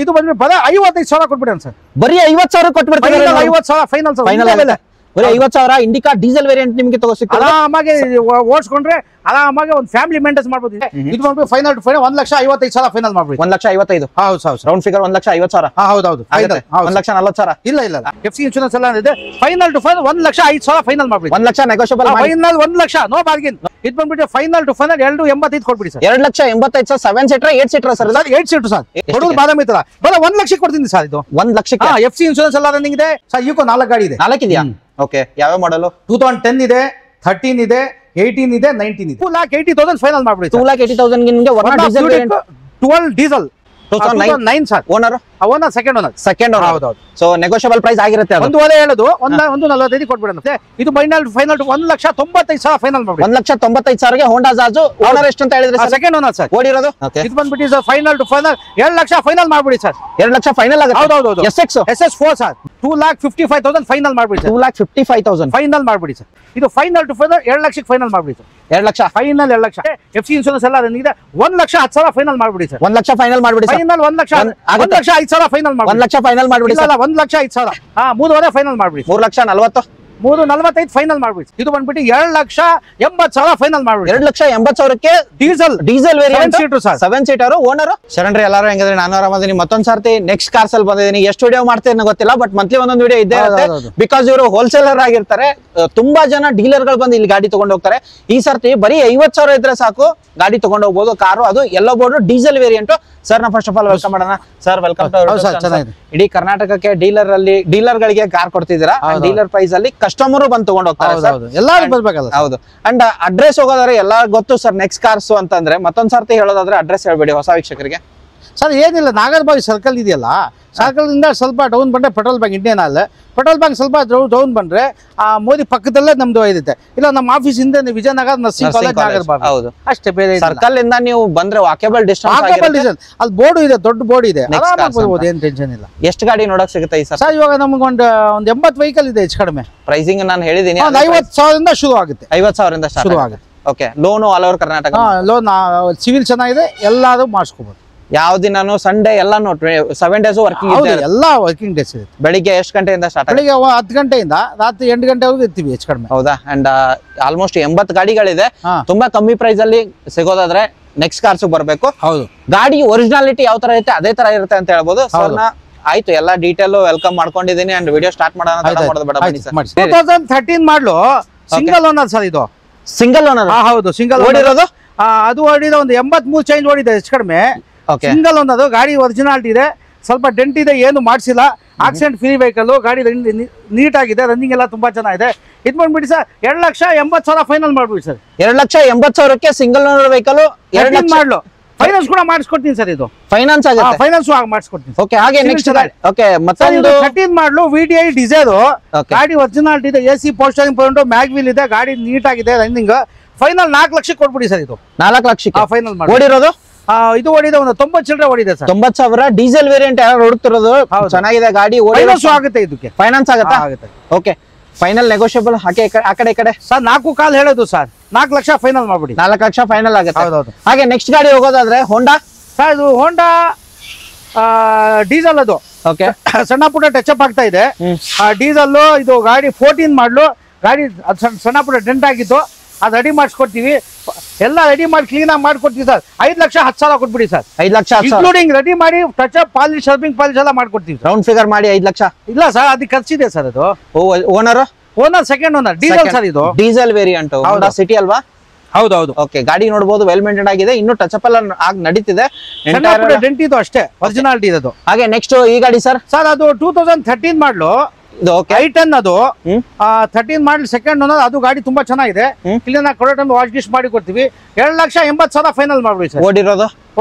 ಇದು ಬಂದ್ಬಿಟ್ಟು ಬರೀ 55,000 ಕೊಟ್ಬಿಡೋಣ ಸರ್. ಬರೀ 50,000 ಕೊಟ್ಬಿಡ್ತಾರೆ. 50,000 ಫೈನಲ್ ಸರ್. ಬರೀ 50,000 ಇಂಡಿಕಾ ಡೀಸೆಲ್ ವೇರಿಯಂಟ್ ನಿಮಗೆ ತಗೋಸಿಕ್ತಾರೆ. ಆರಾಮಾಗಿ ಓಡಿಸ್ಕೊಂಡ್ರೆ ಆರಾಮಾಗಿ ಒಂದು ಫ್ಯಾಮಿಲಿ ಮೇಂಟೈನ್ ಮಾಡ್ಬೋದು. ಇದು ಬಂದ್ಬಿಟ್ಟು ಫೈನಲ್ ಟು ಫೈನಲ್ 1,55,000 ಫೈನಲ್ ಮಾಡ್ಬಿಡಿ. 1,55,000. ಹೌದು ಸರ್. Round figure 1,50,000. ಹೌದೌದು. 1,40,000. ಇಲ್ಲ FC ಇನ್ಶೂರೆನ್ಸ್ ಎಲ್ಲ ಇದೆ. ಫೈನಲ್ ಟು ಫೈನಲ್ 1,05,000 ಫೈನಲ್ ಮಾಡ್ಬಿಡಿ. 1,00,000 ನೆಗೋಷಿಯಬಲ್. Final 1,00,000 no bargain. ಇದು ಬಂದ್ಬಿಟ್ಟು ಫೈನಲ್ ಟು ಫೈನಲ್ 2,85,000 ಕೊಟ್ಬಿಡಿ sir. 2,85,000. 7 seater 8 seater sir? 8 seater sir. ಕೊಡೋದು ಬಾದಾಮಿ ತರ ಬರ 1,00,000 ಕೊಡ್ತೀನಿ ಸರ್. ಇದು 1,00,000. FC ಇನ್ಶೂರೆನ್ಸ್ ಎಲ್ಲ ರನ್ನಿಂಗ್ ಇದೆ ಸರ್. ಈಕೋ 4 ಗಾಡಿ ಇದೆ. 4 ಇದೆಯಾ? ಓಕೆ. ಯಾವ ಮಾಡಲು? 2010 ಇದೆ, 13 ಇದೆ, 18 ಇದೆ, 19 ಇದೆ. 2,80,000 ಫೈನಲ್ ಮಾಡ್ಬಿಡಿ. 2,80,000 ನಿಮಗೆ diesel variant 12 diesel 2009 sir. Owner second owner. ಹೌದೌದು. ಸೊ ನೆಗೋಷಿಯಬಲ್ ಪ್ರೈಸ್ ಆಗಿರುತ್ತೆ. ಒಂದೂವರೆ ಹೇಳೋದು 1,45,000 ಕೊಟ್ಬಿಡೋಣ. ಇದು ಫೈನಲ್ 1,95,000 ಫೈನಲ್ ಮಾಡ್ಬಿಡಿ. 1,95,000ಗೆ ಹೋಂಡಾ ಜಾಜು. ಓನರ್ ಎಷ್ಟು ಅಂತ ಹೇಳಿದ್ರೆ? Second owner sir. ಓಡಿರೋದು ಇದು ಬಂದ್ಬಿಟ್ಟು sir final to final 2,00,000 final ಮಾಡ್ಬಿಡಿ ಸರ್. 2,00,000 ಫೈನಲ್ ಆಗುತ್ತೆ. ಹೌದೌದು. SS4 ಸರ್ 2,55,000 ಫೈನಲ್ ಮಾಡ್ಬಿಡಿ ಸರ್. 2,55,000 ಫೈನಲ್ ಮಾಡ್ಬಿಡಿ ಸರ್. ಇದು ಫೈನಲ್ ಟು ಫೈನಲ್ 2,00,000 ಫೈನಲ್ ಮಾಡ್ಬಿಡಿ ಸರ್. 2,00,000 ಫೈನಲ್ 2,00,000. FC ಇನ್ಶೂರೆನ್ಸ್ ಎಲ್ಲ ಇದೆ. 1,10,000 ಫೈನಲ್ ಮಾಡ್ಬಿಡಿ ಸರ್. 1,00,000 ಫೈನಲ್ ಮಾಡ್ಬಿಡಿ ಸರ್. ಫೈನಲ್ 1,05,000 ಫೈನಲ್ ಮಾಡ್ಬಿಡಿ. 1,00,000 ಫೈನಲ್ ಮಾಡ್ಬಿಡಿ ಸರ್. 1,05,000. 3.5 ಫೈನಲ್ ಮಾಡ್ಬಿಡಿ. 3,40,000. 3,45 ಫೈನಲ್ ಮಾಡ್ಬಿಡಿ. ಇದು ಬಂದ್ಬಿಟ್ಟು 2,80,000 ಫೈನಲ್ ಮಾಡ್ಬಿಡಿ. 2,80,000ಕ್ಕೆ ಡೀಸೆಲ್ ವೇರಿಯಂಟ್ 7 ಸೀಟರ್. ಓನರ್ ಶರಣ್ರಿ ಎಲ್ಲರೂ ಹೆಂಗಿದ್ರೆ ನಾನು ಆರಾಮದೀನಿ. ಮತ್ತೊಂದ್ ಸರ್ತಿ ನೆಕ್ಸ್ಟ್ ಕಾರ್ಸ್ ಅಲ್ಲಿ ಬಂದಿದ್ದೀನಿ. ಎಷ್ಟು ವಿಡಿಯೋ ಮಾಡ್ತೀನಿ ಗೊತ್ತಿಲ್ಲ, ಬಟ್ ಮಂತ್ಲಿ ಒಂದೊಂದು ವಿಡಿಯೋ ಇದ್ದೇ ಇರುತ್ತೆ. ಬಿಕಾಸ್ ಇವರು ಹೋಲ್ಸೇಲರ್ ಆಗಿರ್ತಾರೆ. ತುಂಬಾ ಜನ ಡೀಲರ್ ಗಳು ಬಂದು ಇಲ್ಲಿ ಗಾಡಿ ತಗೊಂಡು ಹೋಗ್ತಾರೆ. ಈ ಸರ್ತಿ ಬರೀ 50,000 ಇದ್ರೆ ಸಾಕು ಗಾಡಿ ತಗೊಂಡು ಹೋಗ್ಬೋದು. ಕಾರು ಅದು yellow board diesel variant. Sir ನಾ ಫಸ್ಟ್ ಆಫ್ ಆಲ್ ವೆಲ್ಕಮ್ ಮಾಡೋಣ. Sir welcome to. ಇಡೀ ಕರ್ನಾಟಕಕ್ಕೆ ಡೀಲರ್ ಗಳಿಗೆ ಕಾರ್ ಕೊಡ್ತಿದ್ದೀರಾ. ಡೀಲರ್ ಪ್ರೈಸ್ ಅಲ್ಲಿ ಕಸ್ಟಮರ್ ಬಂದು ತಗೊಂಡು ಹೋಗ್ತಾರೆ. ಎಲ್ಲರೂ ಬರ್ಬೇಕಲ್ಲ. ಹೌದು. ಅಂಡ್ ಅಡ್ರೆಸ್ ಹೋಗೋದಾದ್ರೆ ಎಲ್ಲ ಗೊತ್ತು ಸರ್. ನೆಕ್ಸ್ಟ್ ಕಾರ್ಸ್ ಅಂತಂದ್ರೆ ಮತ್ತೊಂದ್ ಸರ್ತಿ ಹೇಳೋದಾದ್ರೆ ಅಡ್ರೆಸ್ ಹೇಳ್ಬೇಡಿ ಹೊಸ ವೀಕ್ಷಕರಿಗೆ. ಸರ್ ಏನಿಲ್ಲ, ನಾಗರಬಾವಿ ಸರ್ಕಲ್ ಇದೆಯಲ್ಲ, ಸರ್ಕಲ್ ಇಂದ ಸ್ವಲ್ಪ ಡೌನ್ ಬಂದ್ರೆ petrol bank, Indian oil petrol bank ಸ್ವಲ್ಪ ಡೌನ್ ಬಂದ್ರೆ ಆ ಮೋದಿ ಪಕ್ಕದಲ್ಲೇ ನಮ್ದು ಇದೆ. ಇಲ್ಲ ನಮ್ಮ ಆಫೀಸ್ ಇಂದ ವಿಜಯನಗರ ನರ್ಸಿಂಗ್ ಕಾಲೇಜ್ ನಾಗರಬಾವಿ. ಹೌದು ಅಷ್ಟೇ. ಬೇರೆ ಸರ್ಕಲ್ ಇಂದ ನೀವು ಬಂದ್ರೆ ವಾಕೇಬಲ್ ಡಿಸ್ಟೆನ್ಸ್. ಅಲ್ಲಿ ಬೋರ್ಡ್ ಇದೆ, ದೊಡ್ಡ ಬೋರ್ಡ್ ಇದೆ, ಬರ್ಬೋದು, ಏನ್ ಟೆನ್ಷನ್ ಇಲ್ಲ. ಎಷ್ಟು ಗಾಡಿ ನೋಡಕ್ ಸಿಗುತ್ತೆ ಸರ್? ಸರ್ ಇವಾಗ ನಮ್ಗೆ ಒಂದು 80 ವೆಹಿಕಲ್ ಇದೆ ಹೆಚ್ಚು ಕಡಿಮೆ. ಪ್ರೈಸಿಂಗ್ ನಾನು ಹೇಳಿದೀನಿ, 50,000 ಶುರು ಆಗುತ್ತೆ. 50,000 ಶುರು ಆಗುತ್ತೆ. Okay. Loan all over Karnataka. Loan civil ಚೆನ್ನಾಗಿದೆ, ಎಲ್ಲಾರು ಮಾಡಿಸ್ಕೋಬಹುದು. ಯಾವ ದಿನಾನು ಸಂಡೇ ಎಲ್ಲಾನು 7 ಡೇಸ್ ವರ್ಕಿಂಗ್ ಇದೆ. ಎಲ್ಲ ವರ್ಕಿಂಗ್ ಡೇಸ್ ಇದೆ. ಬೆಳಿಗ್ಗೆ ಎಷ್ಟು ಗಂಟೆಯಿಂದ ಸ್ಟಾರ್ಟ್? ಬೆಳಿಗ್ಗೆ 10 ಗಂಟೆಯಿಂದ ರಾತ್ರಿ 8 ಗಂಟೆವರೆಗೂ ಇರ್ತೀವಿ ಹೆಚ್ಚು ಕಡಿಮೆ. ಹೌದಾ? And almost 80 ಗಾಡಿಗಳಿದೆ. ತುಂಬಾ ಕಮ್ಮಿ ಪ್ರೈಸ್ ಅಲ್ಲಿ ಸಿಗೋದಾದ್ರೆ ನೆಕ್ಸ್ಟ್ ಕಾರ್ಸ್ ಬರ್ಬೇಕು. ಹೌದು. ಗಾಡಿ ಒರಿಜಿನಾಲಿಟಿ ಯಾವ ತರ ಇರುತ್ತೆ ಅದೇ ತರ ಇರುತ್ತೆ ಅಂತ ಹೇಳ್ಬೋದು. ಆಯ್ತು, ಎಲ್ಲ ಡೀಟೇಲ್ ವೆಲ್ಕಮ್ ಮಾಡ್ಕೊಂಡಿದ್ದೀನಿ. ಅಂಡ್ ವಿಡಿಯೋ ಸ್ಟಾರ್ಟ್ ಮಾಡೋಣ. 2013 ಮಾಡಲು ಸಿಂಗಲ್ ಓನರ್ ಸರ್. ಇದು ಸಿಂಗಲ್ ಓನರ್? ಹೌದು, ಸಿಂಗಲ್ ಓಡಿರೋದು. ಅದು ಓಡಿದ ಒಂದು 83 ಚೇಂಜ್ ಓಡಿದೆ ಹೆಚ್ಚು ಕಡಿಮೆ. Single owner. ಗಾಡಿ ಒರಿಜಿನಾಲಿಟಿ ಇದೆ, ಸ್ವಲ್ಪ ಡೆಂಟ್ ಇದೆ, ಏನು ಮಾಡಿಸಿಲ್ಲ. Accident free vehicle. ಗಾಡಿ ನೀಟ್ ಆಗಿದೆ, ರನ್ನಿಂಗ್ ಎಲ್ಲ ತುಂಬಾ ಚೆನ್ನಾಗಿದೆ. ಇದು ಬಂದ್ಬಿಡಿ ಸರ್ 2,80,000 ಫೈನಲ್ ಮಾಡ್ಬಿಡಿ ಸರ್. 2,80,000ಕ್ಕೆ ಸಿಂಗಲ್ ಓನರ್ ವೆಹಿಕಲ್ ಮಾಡ್ಲು. ಫೈನಾನ್ಸ್ ಕೂಡ ಮಾಡಿಸ್ಕೊಡ್ತೀನಿ ಸರ್. ಇದು ಫೈನಾನ್ಸ್ ಆಗುತ್ತೆ. ಫೈನಾನ್ಸ್ ಮಾಡಿಸ್ಕೊಡ್ತೀನಿ. ಓಕೆ. ಹಾಗೆ ನೆಕ್ಸ್ಟ್ ಓಕೆ ಮತ್ತೊಂದು 13 ಮಾಡಲು VDI ಡೀಸೆಲ್. ಗಾಡಿ ಒರಿಜಿನಾಲಿಟಿ ಇದೆ, AC ಪೋಸ್ಟರಿಂಗ್ ಪಾಯಿಂಟ್, ಮ್ಯಾಗ್ವಿಲ್ ಇದೆ, ಗಾಡಿ ನೀಟ್ ಆಗಿದೆ, ರನ್ನಿಂಗ್. ಫೈನಲ್ 4,00,000 ಕೊಟ್ಬಿಡಿ ಸರ್. ಇದು 4,00,000 ಫೈನಲ್ ಮಾಡಿ. ಓಡಿರೋದು ಇದು ಓಡಿದೆ ಒಂದು 90 ಚಿಲ್ಲರೆ ಓಡಿದೆ ಸರ್. 90,000 ಡೀಸೆಲ್ ವೇರಿಯಂಟ್ ಯಾರು ಹುಡುಕ್ತಿರೋದು? ಚೆನ್ನಾಗಿದೆ ಗಾಡಿ. ಆಗುತ್ತೆ, ಇದಕ್ಕೆ ಫೈನಾನ್ಸ್ ಆಗುತ್ತೆ. ಓಕೆ. Final negotiable. ಹಾಗೆ ಆ ಕಡೆ ಈ ಕಡೆ ಸರ್ 4 ಕಾಲ್ ಹೇಳೋದು ಸರ್. 4,00,000 ಫೈನಲ್ ಮಾಡ್ಬಿಡಿ. 4,00,000 ಫೈನಲ್ ಆಗುತ್ತೆ. ಹೌದೌದು. ಹಾಗೆ ನೆಕ್ಸ್ಟ್ ಗಾಡಿ ಹೋಗೋದಾದ್ರೆ ಹೋಂಡಾ ಸರ್. ಇದು ಹೋಂಡಾ ಡೀಸೆಲ್. ಅದು ಓಕೆ. ಸಣ್ಣ ಪುಟ್ಟ ಟಚ್ ಅಪ್ ಆಗ್ತಾ ಇದೆ. ಡೀಸೆಲ್. ಇದು ಗಾಡಿ 14 ಮಾಡಲು. ಗಾಡಿ ಸಣ್ಣ ಪುಟ್ಟ ಡೆಂಟ್ ಆಗಿತ್ತು, ಅದು ರೆಡಿ ಮಾಡಿಸ್ಕೊಡ್ತೀವಿ. ಎಲ್ಲ ರೆಡಿ ಮಾಡಿ ಕ್ಲೀನ್ ಆಗಿ ಮಾಡ್ಕೊಡ್ತೀವಿ ಸರ್. 5,10,000 ಕೊಟ್ಬಿಡಿ ಸರ್. 5,00,000 ಇನ್ಕ್ಲೂಡಿಂಗ್ ರೆಡಿ ಮಾಡಿ ಟಚ್ ಅಪ್, ಪಾಲಿಶ್, ಶರ್ಪಿಂಗ್ ಪಾಲಿಶ್ ಎಲ್ಲ ಮಾಡ್ಕೊಡ್ತೀವಿ. ರೌಂಡ್ ಫಿಗರ್ ಮಾಡಿ 5,00,000. ಇಲ್ಲ ಸರ್, ಅದಕ್ಕೆ ಖರ್ಚಿದೆ ಸರ್. ಅದು owner second owner diesel sir. ಇದು ಡೀಸೆಲ್ ವೇರಿಯಂಟ್ ಸಿಟಿ ಅಲ್ವಾ? ಹೌದೌದು. ಓಕೆ. ಗಾಡಿ ನೋಡಬಹುದು, ವೆಲ್ ಮೇಂಟೈನ್ ಆಗಿದೆ. ಇನ್ನು ಟಚ್ ಅಪ್ ಎಲ್ಲ ಆಗಿ ನಡೀತಿದೆ. ಡೆಂಟ್ ಇದು ಅಷ್ಟೇ, ಒರಿಜಿನಾಲಿಟಿ ಇದೆ. ಹಾಗೆ ನೆಕ್ಸ್ಟ್ ಈ ಗಾಡಿ ಸರ್. ಸರ್ ಅದು 2013 ಮಾಡಲು. ಇದು I10. ಅದು 13 ಮಾಡಲ್ ಸೆಕೆಂಡ್ ಓನರ್. ಅದು ಗಾಡಿ ತುಂಬಾ ಚೆನ್ನಾಗಿದೆ. ಕ್ಲೀನ್ ಆಗಿ ಕೊಡೋ ಟೈಮ್ ವಾಶ್ ಗಿಶ್ ಮಾಡಿ ಕೊಡ್ತೀವಿ. 2,80,000 ಫೈನಲ್ ಮಾಡ್ಬಿಡಿ ಸರ್.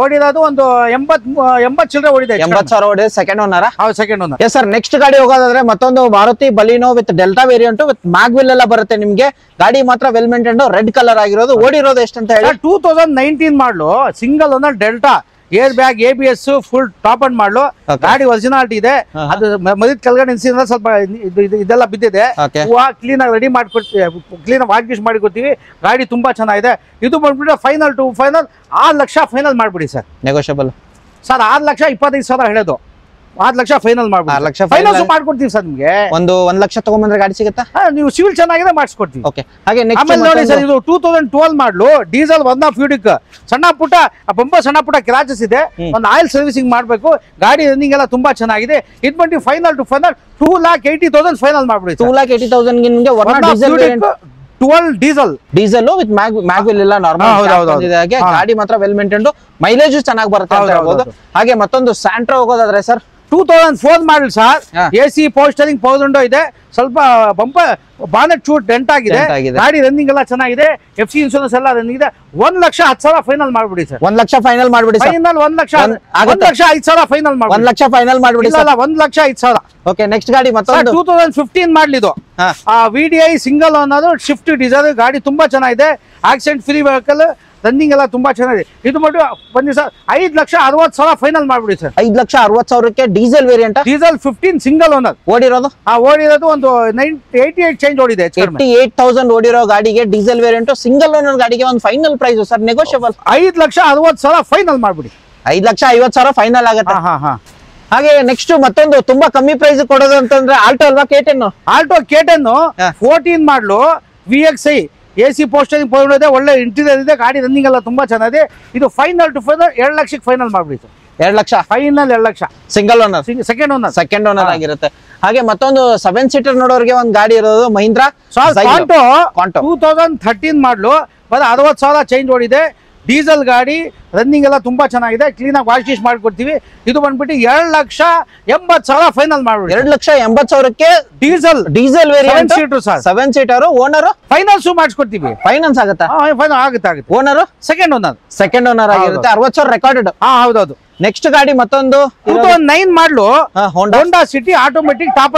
ಓಡಿರೋದು ಒಂದು 80 ಚಿಲ್ಲರೆ ಓಡಿದೆ. 80,000 ಓಡಿದೆ. Second owner? ಹೌದು, second owner. Yes sir. Next ಗಾಡಿ ಹೋಗೋದಾದ್ರೆ ಮತ್ತೊಂದು Maruti Baleno with Delta variant with mag wheel ಎಲ್ಲ ಬರುತ್ತೆ ನಿಮ್ಗೆ. ಗಾಡಿ ಮಾತ್ರ ವೆಲ್ ಮೇಂಟೈನ್, ರೆಡ್ ಕಲರ್ ಆಗಿರೋದು. ಓಡಿರೋದು ಎಷ್ಟು ಅಂತ ಹೇಳಿ? 2019 ಮಾಡಲು single owner delta, air bag, ABS full top and ಮಾಡಲು. ಗಾಡಿ ಒರಿಜಿನಾಲಿಟಿ ಇದೆ. ಅದು ಮರಿದ ಕೆಳಗಡೆ ಸ್ವಲ್ಪ ಇದೆಲ್ಲ ಬಿದ್ದಿದೆ. ಕ್ಲೀನ್ ಆಗಿ ರೆಡಿ ಮಾಡ್ಕೊಡ್ತೀವಿ, ಕ್ಲೀನ್ ಆಗಿ ವಾಶ್ ಗಿಶ್ ಮಾಡಿ ಕೊಡ್ತೀವಿ. ಗಾಡಿ ತುಂಬಾ ಚೆನ್ನಾಗಿದೆ. ಇದು ಬಂದ್ಬಿಟ್ಟು ಫೈನಲ್ ಟು ಫೈನಲ್ 6,00,000 ಫೈನಲ್ ಮಾಡ್ಬಿಡಿ ಸರ್. ನೆಗೋಷಿಯಬಲ್ ಸರ್ 6,25,000 ಹೇಳೋದು, 6 ಲಕ್ಷ ಫೈನಲ್ ಮಾಡ್ಬಿಡಿ. ಫೈನಾನ್ಸ್ ಮಾಡ್ಕೊಡ್ತೀವಿ ಸರ್ ನಿಮ್ಗೆ. ಒಂದು 1 ಲಕ್ಷ ತಗೊಂಡ್ಬಂದ್ರೆ ಗಾಡಿ ಸಿಗುತ್ತಾ? ನೀವು ಸಿವಿಲ್ ಚೆನ್ನಾಗಿದೆ ಮಾಡಿಸ್ಕೊಡ್ತೀವಿ. ಓಕೆ. ಹಾಗೆ ಆಮೇಲೆ ನೋಡಿ ಸರ್, ಇದು 2012 ಮಾಡಲು ಡೀಸೆಲ್ 1 ಸಣ್ಣ ಪುಟ್ಟ ಸಣ್ಣ ಪುಟ್ಟ ಕ್ರಾಚಸ್ ಇದೆ, ಒಂದು ಆಯಿಲ್ ಸರ್ವಿಸಿಂಗ್ ಮಾಡಬೇಕು. ಗಾಡಿ ರನ್ನಿಂಗ್ ಎಲ್ಲ ತುಂಬಾ ಚೆನ್ನಾಗಿದೆ. ಇದು ಬಂದು ಫೈನಲ್ ಟು ಫೈನಲ್ 2,80,000 ಫೈನಲ್ ಮಾಡ್ಬಿಡಿ. 2,80,000 ನಿಮಗೆ 12 ಡೀಸೆಲ್ ವಿತ್ ಮ್ಯಾಗ್ವಿಲ್ ಎಲ್ಲ ನಾರ್ಮಲ್. ಗಾಡಿ ಮಾತ್ರ ವೆಲ್ ಮೇಂಟೈನ್ಡ್, ಮೈಲೇಜ್ ಚೆನ್ನಾಗಿ ಬರುತ್ತೆ ಅಂತ ಹೇಳ್ಬೋದು. ಹಾಗೆ ಮತ್ತೊಂದು ಸ್ಯಾಂಟ್ರಾ ಹೋಗೋದಾದ್ರೆ sir 2004 model sir, AC power steering power window ಇದೆ, ಸ್ವಲ್ಪ ಬಾನೆಟ್ ಚೂಟ್ ಡೆಂಟ್ ಆಗಿದೆ. ಗಾಡಿ ರನ್ನಿಂಗ್ ಎಲ್ಲ ಚೆನ್ನಾಗಿದೆ, FC ಇನ್ಶೂರೆನ್ಸ್ ಎಲ್ಲ ರನ್ನಿಂಗ್ ಇದೆ. 1,10,000 ಫೈನಲ್ ಮಾಡ್ಬಿಡಿ ಸರ್. 1 ಲಕ್ಷ ಫೈನಲ್ ಮಾಡ್ಬಿಡಿ. ಫೈನಲ್ 1,05,000 ಫೈನಲ್ ಮಾಡಿ. 1 ಲಕ್ಷ ಫೈನಲ್ ಮಾಡ್ಬಿಡಿ. 1,05,000. ಓಕೆ. ನೆಕ್ಸ್ಟ್ ಗಾಡಿ ಮತ್ತೊಂದು 2015 ಮಾಡಲಿದು VDI ಸಿಂಗಲ್ ಅನ್ನೋದು ಶಿಫ್ಟ್ ಡೀಸೆಲ್. ಗಾಡಿ ತುಂಬಾ ಚೆನ್ನಾಗಿದೆ, ಆಕ್ಸಿಡೆಂಟ್ ಫ್ರೀ ವೆಹಿಕಲ್, ರನ್ನಿಂಗ್ ಎಲ್ಲ ತುಂಬಾ ಚೆನ್ನಾಗಿದೆ. ಇದು ಮಾಡಿ ಬನ್ನಿ ಸರ್, 5,60,000 ಫೈನಲ್ ಮಾಡ್ಬಿಡಿ ಸರ್. 5,60,000ಕ್ಕೆ diesel variant, diesel 15 single owner. ಓಡಿರೋದು ಒಂದು 88 ಚೇಂಜ್ ಓಡಿದೆ. 88,000 ಓಡಿರೋ ಗಾಡಿಗೆ ಡೀಸೆಲ್ ವೇರಿಯಂಟ್ ಸಿಂಗಲ್ ಓನರ್ ಗಾಡಿಗೆ ಒಂದು final price sir negotiable 5,60,000 final ಮಾಡ್ಬಿಡಿ. 5,50,000 ಫೈನಲ್ ಆಗುತ್ತೆ. ಹಾಗೆ ನೆಕ್ಸ್ಟ್ ಮತ್ತೊಂದು ತುಂಬಾ ಕಮ್ಮಿ ಪ್ರೈಸ್ ಕೊಡೋದು ಅಂತಂದ್ರೆ ಆಲ್ಟೋ ಅಲ್ವಾ? K10. ಆಲ್ಟೋ K10 14 ಮಾಡಲು VXI AC ಪೋಸ್ಟರಿಂಗ್ ಪವರ್ ಇದೆ, ಒಳ್ಳೆ ಇಂಟೀರಿಯರ್ ಇದೆ, ಗಾಡಿ ರನ್ನಿಂಗ್ ಎಲ್ಲ ತುಂಬಾ ಚೆನ್ನಾಗಿದೆ. ಇದು ಫೈನಲ್ ಟು ಫೈನಲ್ 2 ಲಕ್ಷಕ್ಕೆ ಫೈನಲ್ ಮಾಡ್ಬಿಡಿ sir. 2 lakh final. 2 lakh single owner, second owner ಆಗಿರುತ್ತೆ. ಹಾಗೆ ಮತ್ತೊಂದು 7 ಸೀಟರ್ ನೋಡೋರಿಗೆ ಒಂದು ಗಾಡಿ ಇರೋದು ಮಹೀಂದ್ರಾ ಕಾಂಟೋ 2013 ಮಾಡಲು, 60,000 ಚೇಂಜ್ ಓಡಿದೆ. ಡೀಸೆಲ್ ಗಾಡಿ, ರನ್ನಿಂಗ್ ಎಲ್ಲ ತುಂಬಾ ಚೆನ್ನಾಗಿದೆ, ಕ್ಲೀನ್ ಆಗಿ ವಾಶ್ ಮಾಡ್ಕೊಡ್ತೀವಿ. ಇದು ಬಂದ್ಬಿಟ್ಟು 2,80,000 ಫೈನಲ್ ಮಾಡ್ಬಿಡಿ. 2,80,000ಕ್ಕೆ diesel variant 7 seater owner finance ಮಾಡಿಸ್ಕೊಡ್ತೀವಿ. ಫೈನಾನ್ಸ್ ಆಗುತ್ತಾ? ಆಗುತ್ತೆ. ಓನರ್ ಸೆಕೆಂಡ್ ಓನರ್ ಆಗಿರುತ್ತೆ. 60,000 ರೆಕಾರ್ಡೆಡ್. ಹೌದೌದು. ನೆಕ್ಸ್ಟ್ ಗಾಡಿ ಮತ್ತೊಂದು 2009 ಮಾಡಲು Honda City automatic top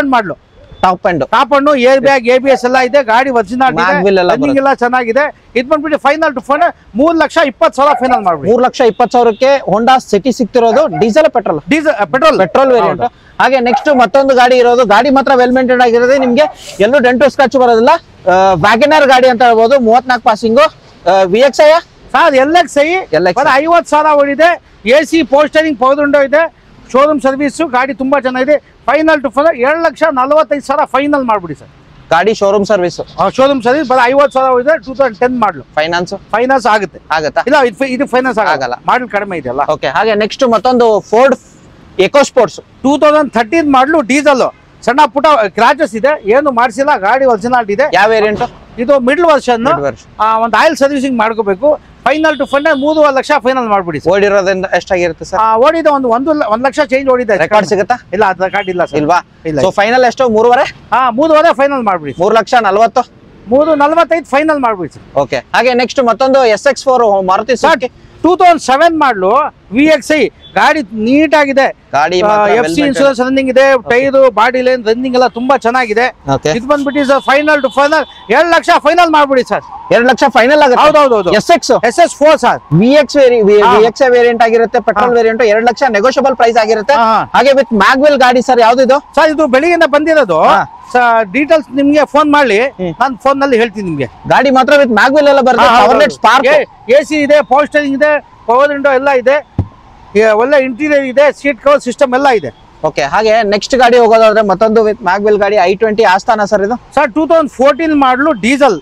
and air bag ABS ಎಲ್ಲ ಇದೆ. ಗಾಡಿ ಒರಿಜಿನಲ್ ರನ್ನಿಂಗ್ ಎಲ್ಲ ಚೆನ್ನಾಗಿದೆ. ಇದು ಬಂದ್ಬಿಟ್ಟು ಫೈನಲ್ ಟು ಫೈನಲ್ 3,20,000 ಫೈನಲ್ ಮಾಡ್ಬಿಡಿ. 3,20,000ಕ್ಕೆ ಹೋಂಡಾ ಸಿಟಿ ಸಿಗ್ತಿರೋದು ಡೀಸೆಲ್ ಪೆಟ್ರೋಲ್ ವೇರಿಯಂಟ್. ಹಾಗೆ ನೆಕ್ಸ್ಟ್ ಮತ್ತೊಂದು ಗಾಡಿ ಇರೋದು, ಗಾಡಿ ಮಾತ್ರ ವೆಲ್ ಮೇಂಟೈನ್ ಆಗಿರೋದು, ನಿಮ್ಗೆ ಎಲ್ಲೂ ಡೆಂಟು ಸ್ಕ್ರಾಚ್ ಬರೋದಿಲ್ಲ. ವ್ಯಾಗನರ್ ಗಾಡಿ ಅಂತ ಹೇಳ್ಬೋದು. 34 ಪಾಸಿಂಗು. VXI ಸರ್ LXI 50,000 ಓಡಿದೆ. AC ಪೋಸ್ಟರಿಂಗ್ ಪವರ್ ವಿಂಡೋ ಇದೆ, ಶೋರೂಮ್ ಸರ್ವಿಸ್. ಗಾಡಿ ತುಂಬಾ ಚೆನ್ನಾಗಿದೆ. ಫೈನಲ್ ಟು ಫೈನಲ್ 2,45,000 ಫೈನಲ್ ಮಾಡ್ಬಿಡಿ ಸರ್. ಗಾಡಿ ಶೋರೂಮ್ ಸರ್ವಿಸ್ 50,000 ಇದೆ. 2010 ಮಾಡಲು. ಫೈನಾನ್ಸ್ ಆಗುತ್ತೆ? ಇಲ್ಲ, ಇದು ಫೈನಾನ್ಸ್ ಆಗಲ್ಲ, ಮಾಡಲ್ ಕಡಿಮೆ ಇದೆಯಲ್ಲ. ಓಕೆ. ಹಾಗೆ ನೆಕ್ಸ್ಟ್ ಮತ್ತೊಂದು ಫೋರ್ಡ್ ಎಕೋ ಸ್ಪೋರ್ಟ್ಸ್ 2013 ಮಾಡಲು ಡೀಸೆಲ್, ಸಣ್ಣ ಪುಟ್ಟ ಕ್ರಾಚಸ್ ಇದೆ, ಏನು ಮಾಡಿಸಿಲ್ಲ, ಗಾಡಿ ಒರಿಜಿನಲ್ ಇದೆ. ಯಾವ ವೇರಿಯಂಟ್? ಇದು ಮಿಡ್ಲ್ ವರ್ಷನ್. ಒಂದು ಆಯಿಲ್ ಸರ್ವಿಸಿಂಗ್ ಮಾಡ್ಕೋಬೇಕು. Final to final 3 lakh final ಮಾಡ್ಬಿಡಿ. ಓಡಿರೋದ್ರಿಂದ ಎಷ್ಟಾಗಿರುತ್ತೆ ಸರ್? ಓಡಿದೆ 1 ಲಕ್ಷ ಚೇಂಜ್ ಓಡಿದೆ. ರೆಕಾರ್ಡ್ ಸಿಗುತ್ತಾ? ಇಲ್ಲ, ಅದು ರೆಕಾರ್ಡ್ ಇಲ್ಲ ಸರ್. ಇಲ್ವಾ? ಸೊ ಫೈನಲ್ ಎಷ್ಟು? 3.5 ಫೈನಲ್ ಮಾಡ್ಬಿಡಿ. 3,40,000 3,45 ಫೈನಲ್ ಮಾಡ್ಬಿಡಿ. ಓಕೆ. ಹಾಗೆ ನೆಕ್ಸ್ಟ್ ಮತ್ತೊಂದು SX4 ಮಾರುತಿ ಸುಜುಕಿ 2007 ಮಾಡಲು VXI. ಗಾಡಿ ನೀಟ್ ಆಗಿದೆ, ಗಾಡಿ FC ಇನ್ಶೂರೆನ್ಸ್ ರನ್ನಿಂಗ್ ಇದೆ, ಟೈರ್ ಬಾಡಿ ಲೈನ್ ರನ್ನಿಂಗ್ ಎಲ್ಲ ತುಂಬಾ ಚೆನ್ನಾಗಿದೆ. ಇದು ಬಂದ್ಬಿಟ್ಟು sir final to final 2 lakh final ಮಾಡ್ಬಿಡಿ ಸರ್. 2 ಲಕ್ಷ ಫೈನಲ್ ಆಗುತ್ತೆ. ಹೌದೌದು. SS4 sir. VXI ವೇರಿಯಂಟ್ ಆಗಿರುತ್ತೆ, petrol variant. 2 lakh negotiable price ಆಗಿರುತ್ತೆ. ಹಾಗೆ ವಿತ್ ಮ್ಯಾಗ್ವೆಲ್ ಗಾಡಿ ಸರ್. ಯಾವ್ದು ಸರ್? ಇದು ಬೆಳಿಗ್ಗೆ ಬಂದಿರೋದು. ಡೀಟೇಲ್ಸ್ ನಿಮ್ಗೆ ಫೋನ್ ಮಾಡಿ, ನಾನು ಫೋನ್ ನಲ್ಲಿ ಹೇಳ್ತೀನಿ ನಿಮ್ಗೆ. ಗಾಡಿ ಮಾತ್ರ ವಿತ್ ಮ್ಯಾಗ್ವೆಲ್ ಎಲ್ಲ ಬರುತ್ತೆ. AC ಇದೆ, ಪವರ್ ಸ್ಟೀರಿಂಗ್ ಇದೆ, ಪವರ್ ವಿಂಡೋ ಎಲ್ಲ ಇದೆ, ಒಳ್ಳೆ ಇಂಟೀರಿಯರ್ ಇದೆ, ಸೀಟ್ ಕವರ್ ಸಿಸ್ಟಮ್ ಎಲ್ಲ ಇದೆ. ಓಕೆ. ಹಾಗೆ ನೆಕ್ಸ್ಟ್ ಗಾಡಿ ಹೋಗೋದಾದ್ರೆ ಮತ್ತೊಂದು ವಿತ್ ಮ್ಯಾಗ್ವೆಲ್ ಗಾಡಿ i20 ಆಸ್ತಾನ ಸರ್. ಇದು ಸರ್ 2014 ಮಾಡಲು ಡೀಸೆಲ್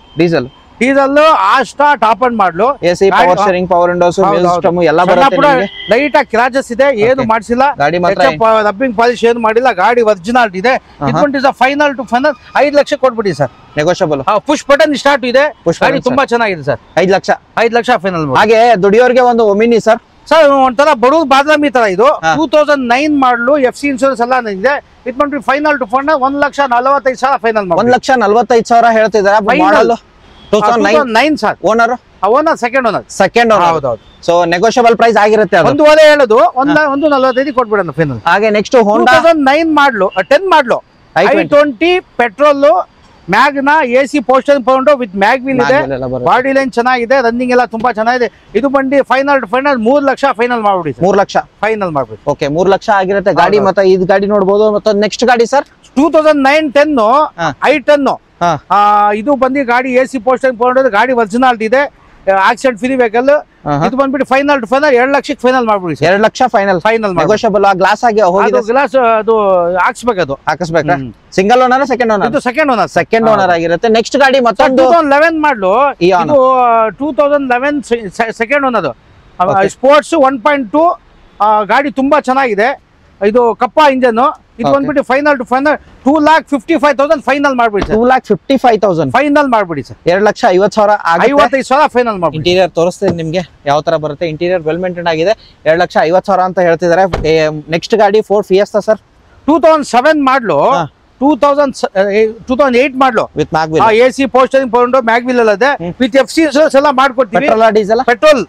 ಆಸ್ಟಾ ಟಾಪ್ ಅಂಡ್ ಮಾಡಲು. AC power steering, power Windows, music system ಎಲ್ಲ ಬರುತ್ತೆ. ಲೈಟ್ ಆಗಿ ಕ್ರಾಚಸ್ ಇದೆ, ಏನು ಮಾಡಿಸಿಲ್ಲ. ಗಾಡಿ ಮಾತ್ರ ರಬ್ಬಿಂಗ್ ಪಾಲಿಶ್ ಏನು ಮಾಡಿಲ್ಲ, ಗಾಡಿ ಒರಿಜಿನಲ್ ಇದೆ. ಇದು ಫೈನಲ್ ಟು ಫೈನಲ್ 5 ಲಕ್ಷ ಕೊಟ್ಬಿಡಿ sir. Negotiable. Push button start ಇದೆ, ಗಾಡಿ ತುಂಬಾ ಚೆನ್ನಾಗಿದೆ ಸರ್. 5 ಲಕ್ಷ ಫೈನಲ್. ಹಾಗೆ ದುಡಿಯೋರ್ಗೆ ಒಂದು ಒಮಿನಿ ಸರ್. ಒಂಥರ ಬಡವ್ರ ಬಾದಾಮಿ ತರ ಇದು. 2009 ಮಾಡಲು, FC ಇನ್ಶೂರೆನ್ಸ್ ಎಲ್ಲ ಇದೆ. ಇದು ಬಂದ್ಬಿಟ್ಟು ಫೈನಲ್ ಟು ಫೈನಲ್ 1,45,000 ಫೈನಲ್. 1,45,000 ಹೇಳ್ತಿದ್ದಾರೆ. 2009 ಸರ್. Owner second owner. ಹೌದೌದು. ಸೊ ನೆಗೋಷಿಯಬಲ್ ಪ್ರೈಸ್ ಆಗಿರುತ್ತೆ. 1.5 ಹೇಳೋದು, 1,45 ಕೊಟ್ಬಿಡೋಣ ಫೈನಲ್. ಹಾಗೆ ನೆಕ್ಸ್ಟ್ ಹೋಂಡಾ 2009 ಮಾಡಲು 10 ಮಾಡಲು i20 ಪೆಟ್ರೋಲ್, ಮ್ಯಾಗ್ನಾ, AC ಪೋಸ್ಟರ್ ಪೌಂಡ್ ವಿತ್ ಮ್ಯಾಗ್ವಿಲ್ ಇದೆ, ಬಾಡಿ ಲೈನ್ ಚೆನ್ನಾಗಿದೆ, ರನ್ನಿಂಗ್ ಎಲ್ಲ ತುಂಬಾ ಚೆನ್ನಾಗಿದೆ. ಇದು ಬಂದು final to final 3 lakh final ಮಾಡ್ಬಿಡಿ. 3 ಲಕ್ಷ ಫೈನಲ್ ಮಾಡ್ಬಿಡಿ. ಓಕೆ. 3 ಲಕ್ಷ ಆಗಿರುತ್ತೆ ಗಾಡಿ. ಮತ್ತೆ ಇದು ಗಾಡಿ ನೋಡಬಹುದು. ಮತ್ತೆ ನೆಕ್ಸ್ಟ್ ಗಾಡಿ ಸರ್ 2009 i10. ಇದು ಬಂದು ಗಾಡಿ AC ಪೋಸ್ಟರ್ ಪೌಂಡ್, ಗಾಡಿ ಒರಿಜಿನಲ್ ಇದೆ, ಆಕ್ಸಿಡೆಂಟ್ ಫ್ರೀ ವೆಹಿಕಲ್. ಇದು ಬಂದ್ಬಿಟ್ಟು ಫೈನಲ್ ಟು ಫೈನಲ್ 2 ಲಕ್ಷಕ್ಕೆ ಫೈನಲ್ ಮಾಡ್ಬಿಡಿ. 2 ಲಕ್ಷ ಫೈನಲ್ ನೆಗೋಷಿಯಬಲ್. ಗ್ಲಾಸ್ ಆಗಿ ಹೋಗಿದೆ, ಗ್ಲಾಸ್ ಅದು ಹಾಕ್ಸ್ಬೇಕು, ಅದು ಹಾಕಿಸ್ಬೇಕಾ? Single owner second owner? ಇದು ಸೆಕೆಂಡ್ ಓನರ್ ಆಗಿರುತ್ತೆ. ನೆಕ್ಸ್ಟ್ ಗಾಡಿ ಮತ್ತೊಂದು 2011 ಮಾಡಲು, ಇದು 2011 ಸೆಕೆಂಡ್ ಓನರ್, ಸ್ಪೋರ್ಟ್ಸ್ 1.2 ಗಾಡಿ ತುಂಬಾ ಚೆನ್ನಾಗಿದೆ. ಇದು ಕಪ್ಪ ಇಂಜನ್. ಇದು ಬಂದ್ಬಿಟ್ಟು ಫೈನಲ್ ಟು ಫೈನಲ್ 2,55,000 ಫೈನಲ್ ಮಾಡ್ಬಿಡಿ ಸರ್. 2,55,000 ಫೈನಲ್ ಮಾಡ್ಬಿಡಿ ಸರ್. 2,50,000 55,000 ಫೈನಲ್ ಮಾಡ್ಬಿಡಿ. ಇಂಟೀರಿಯರ್ ತೋರಿಸ್ತೀನಿ ನಿಮ್ಗೆ ಯಾವ ತರ ಬರುತ್ತೆ. ಇಂಟೀರಿಯರ್ ವೆಲ್ ಮೇಂಟೈನ್ ಆಗಿದೆ. 2,50,000 ಅಂತ ಹೇಳ್ತಿದ್ದಾರೆ. ನೆಕ್ಸ್ಟ್ ಗಾಡಿ ಫೋರ್ಡ್ ಫಿಯೆಸ್ಟಾ ಸರ್, 2007 ಮಾಡಲು, 2008 ಮಾಡಲು, ವಿತ್ ಮ್ಯಾಗ್ವಿಲ್, AC ಪೋಸ್ಟರಿಂಗ್ ಪೌಂಡ್ ಮ್ಯಾಗ್ವಿಲ್ ಎಲ್ಲ ಇದೆ. ವಿತ್ FC ಇನ್ಶೂರೆನ್ಸ್ ಎಲ್ಲ ಮಾಡ್ಕೊಡ್ತೀವಿ. Petrol diesel? Petrol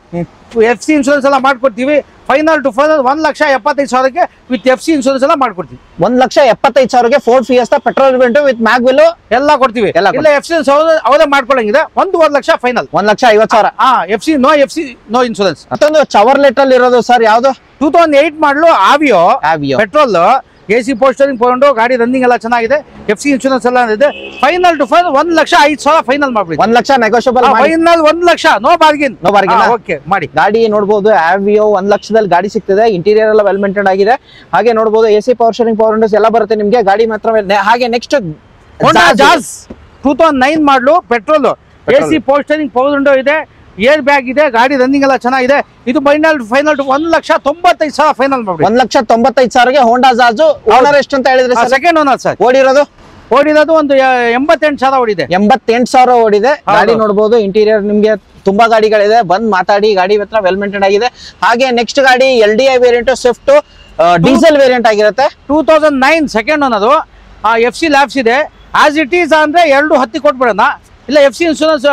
FC insurance ಎಲ್ಲ ಮಾಡ್ಕೊಡ್ತೀವಿ. ಫೈನಲ್ ಟು ಫೈನಲ್ 1,75,000ಕ್ಕೆ ವಿತ್ FC ಇನ್ಶೂರೆನ್ಸ್ ಎಲ್ಲ ಮಾಡ್ಕೊಡ್ತೀವಿ. 1,75,000ಗೆ Ford Fiesta petrol with mag wheel ಎಲ್ಲ ಕೊಡ್ತೀವಿ. ಇಲ್ಲ FC ಅವರೇ ಮಾಡ್ಕೊಳ್ಳಂಗಿದೆ. 1.5 lakh final. 1,50,000 FC no insurance. ಮತ್ತೊಂದು ಚವರ್ಲೆಟ್ ಅಲ್ಲಿ ಇರೋದು ಸರ್, ಯಾವ್ದು? 2008 ಮಾಡಲು ಆವಿಯೋ ಪೆಟ್ರೋಲ್, AC ಪೋಸ್ಟರಿಂಗ್ ಪೌಂಡ್, ಗಾಡಿ ರನ್ನಿಂಗ್ ಎಲ್ಲ ಚೆನ್ನಾಗಿದೆ. FC ಇನ್ಶೂರೆನ್ಸ್ ಎಲ್ಲ ಇದೆ. ಫೈನಲ್ ಟು ಫೈನಲ್ 1,05,000 ಫೈನಲ್ ಮಾಡ್ಬಿಡಿ. 1 lakh negotiable. Final 1 lakh, no bargain. Okay ಮಾಡಿ. ಗಾಡಿ ನೋಡಬಹುದು, ಆವಿಯೋ 1 ಲಕ್ಷದಲ್ಲಿ ಗಾಡಿ ಸಿಗ್ತದೆ. ಇಂಟೀರಿಯರ್ ಎಲ್ಲ ವೆಲ್ ಮೇಂಟೈನ್ ಆಗಿದೆ. ಹಾಗೆ ನೋಡಬಹುದು AC power steering, power Windows ಎಲ್ಲ ಬರುತ್ತೆ ನಿಮ್ಗೆ. ಗಾಡಿ ಮಾತ್ರ. ಹಾಗೆ ನೆಕ್ಸ್ಟ್ ಹೋಂಡಾ ಜಾಸ್ 2009 ಮಾಡಲು petrol, AC power steering, power window ಇದೆ, ಏರ್ ಬ್ಯಾಗ್ ಇದೆ, ಗಾಡಿ ರನ್ನಿಂಗ್ ಎಲ್ಲ ಚೆನ್ನಾಗಿದೆ. ಇದು ಫೈನಲ್ 1,95,000 ಫೈನಲ್ ಮಾಡಿ. 1,95,000ಗೆ ಹೋಂಡಾ ಜಾಜು. ಓನರ್ ಎಷ್ಟು ಅಂತ ಹೇಳಿದ್ರೆ? Second owner sir. ಓಡಿರೋದು ಒಂದು 88,000 ಓಡಿದೆ. 88,000 ಓಡಿದೆ. ಗಾಡಿ ನೋಡಬಹುದು. ಇಂಟೀರಿಯರ್ ನಿಮ್ಗೆ ತುಂಬಾ ಗಾಡಿಗಳಿದೆ, ಬಂದ್ ಮಾತಾಡಿ. ಗಾಡಿ ಹತ್ರ ವೆಲ್ ಮೇಂಟೈನ್ ಆಗಿದೆ. ಹಾಗೆ ನೆಕ್ಸ್ಟ್ ಗಾಡಿ LDI variant, Swift diesel variant ಆಗಿರುತ್ತೆ. 2009 ಸೆಕೆಂಡ್ ಓನರ್. FC ಲ್ಯಾಬ್ಸ್ ಇದೆ. ಆಸ್ ಇಟ್ ಈಸ್ ಅಂದ್ರೆ 2,10 ಕೊಟ್ಬಿಡೋಣ. ಇಲ್ಲ FC ಇನ್ಶೂರೆನ್ಸ್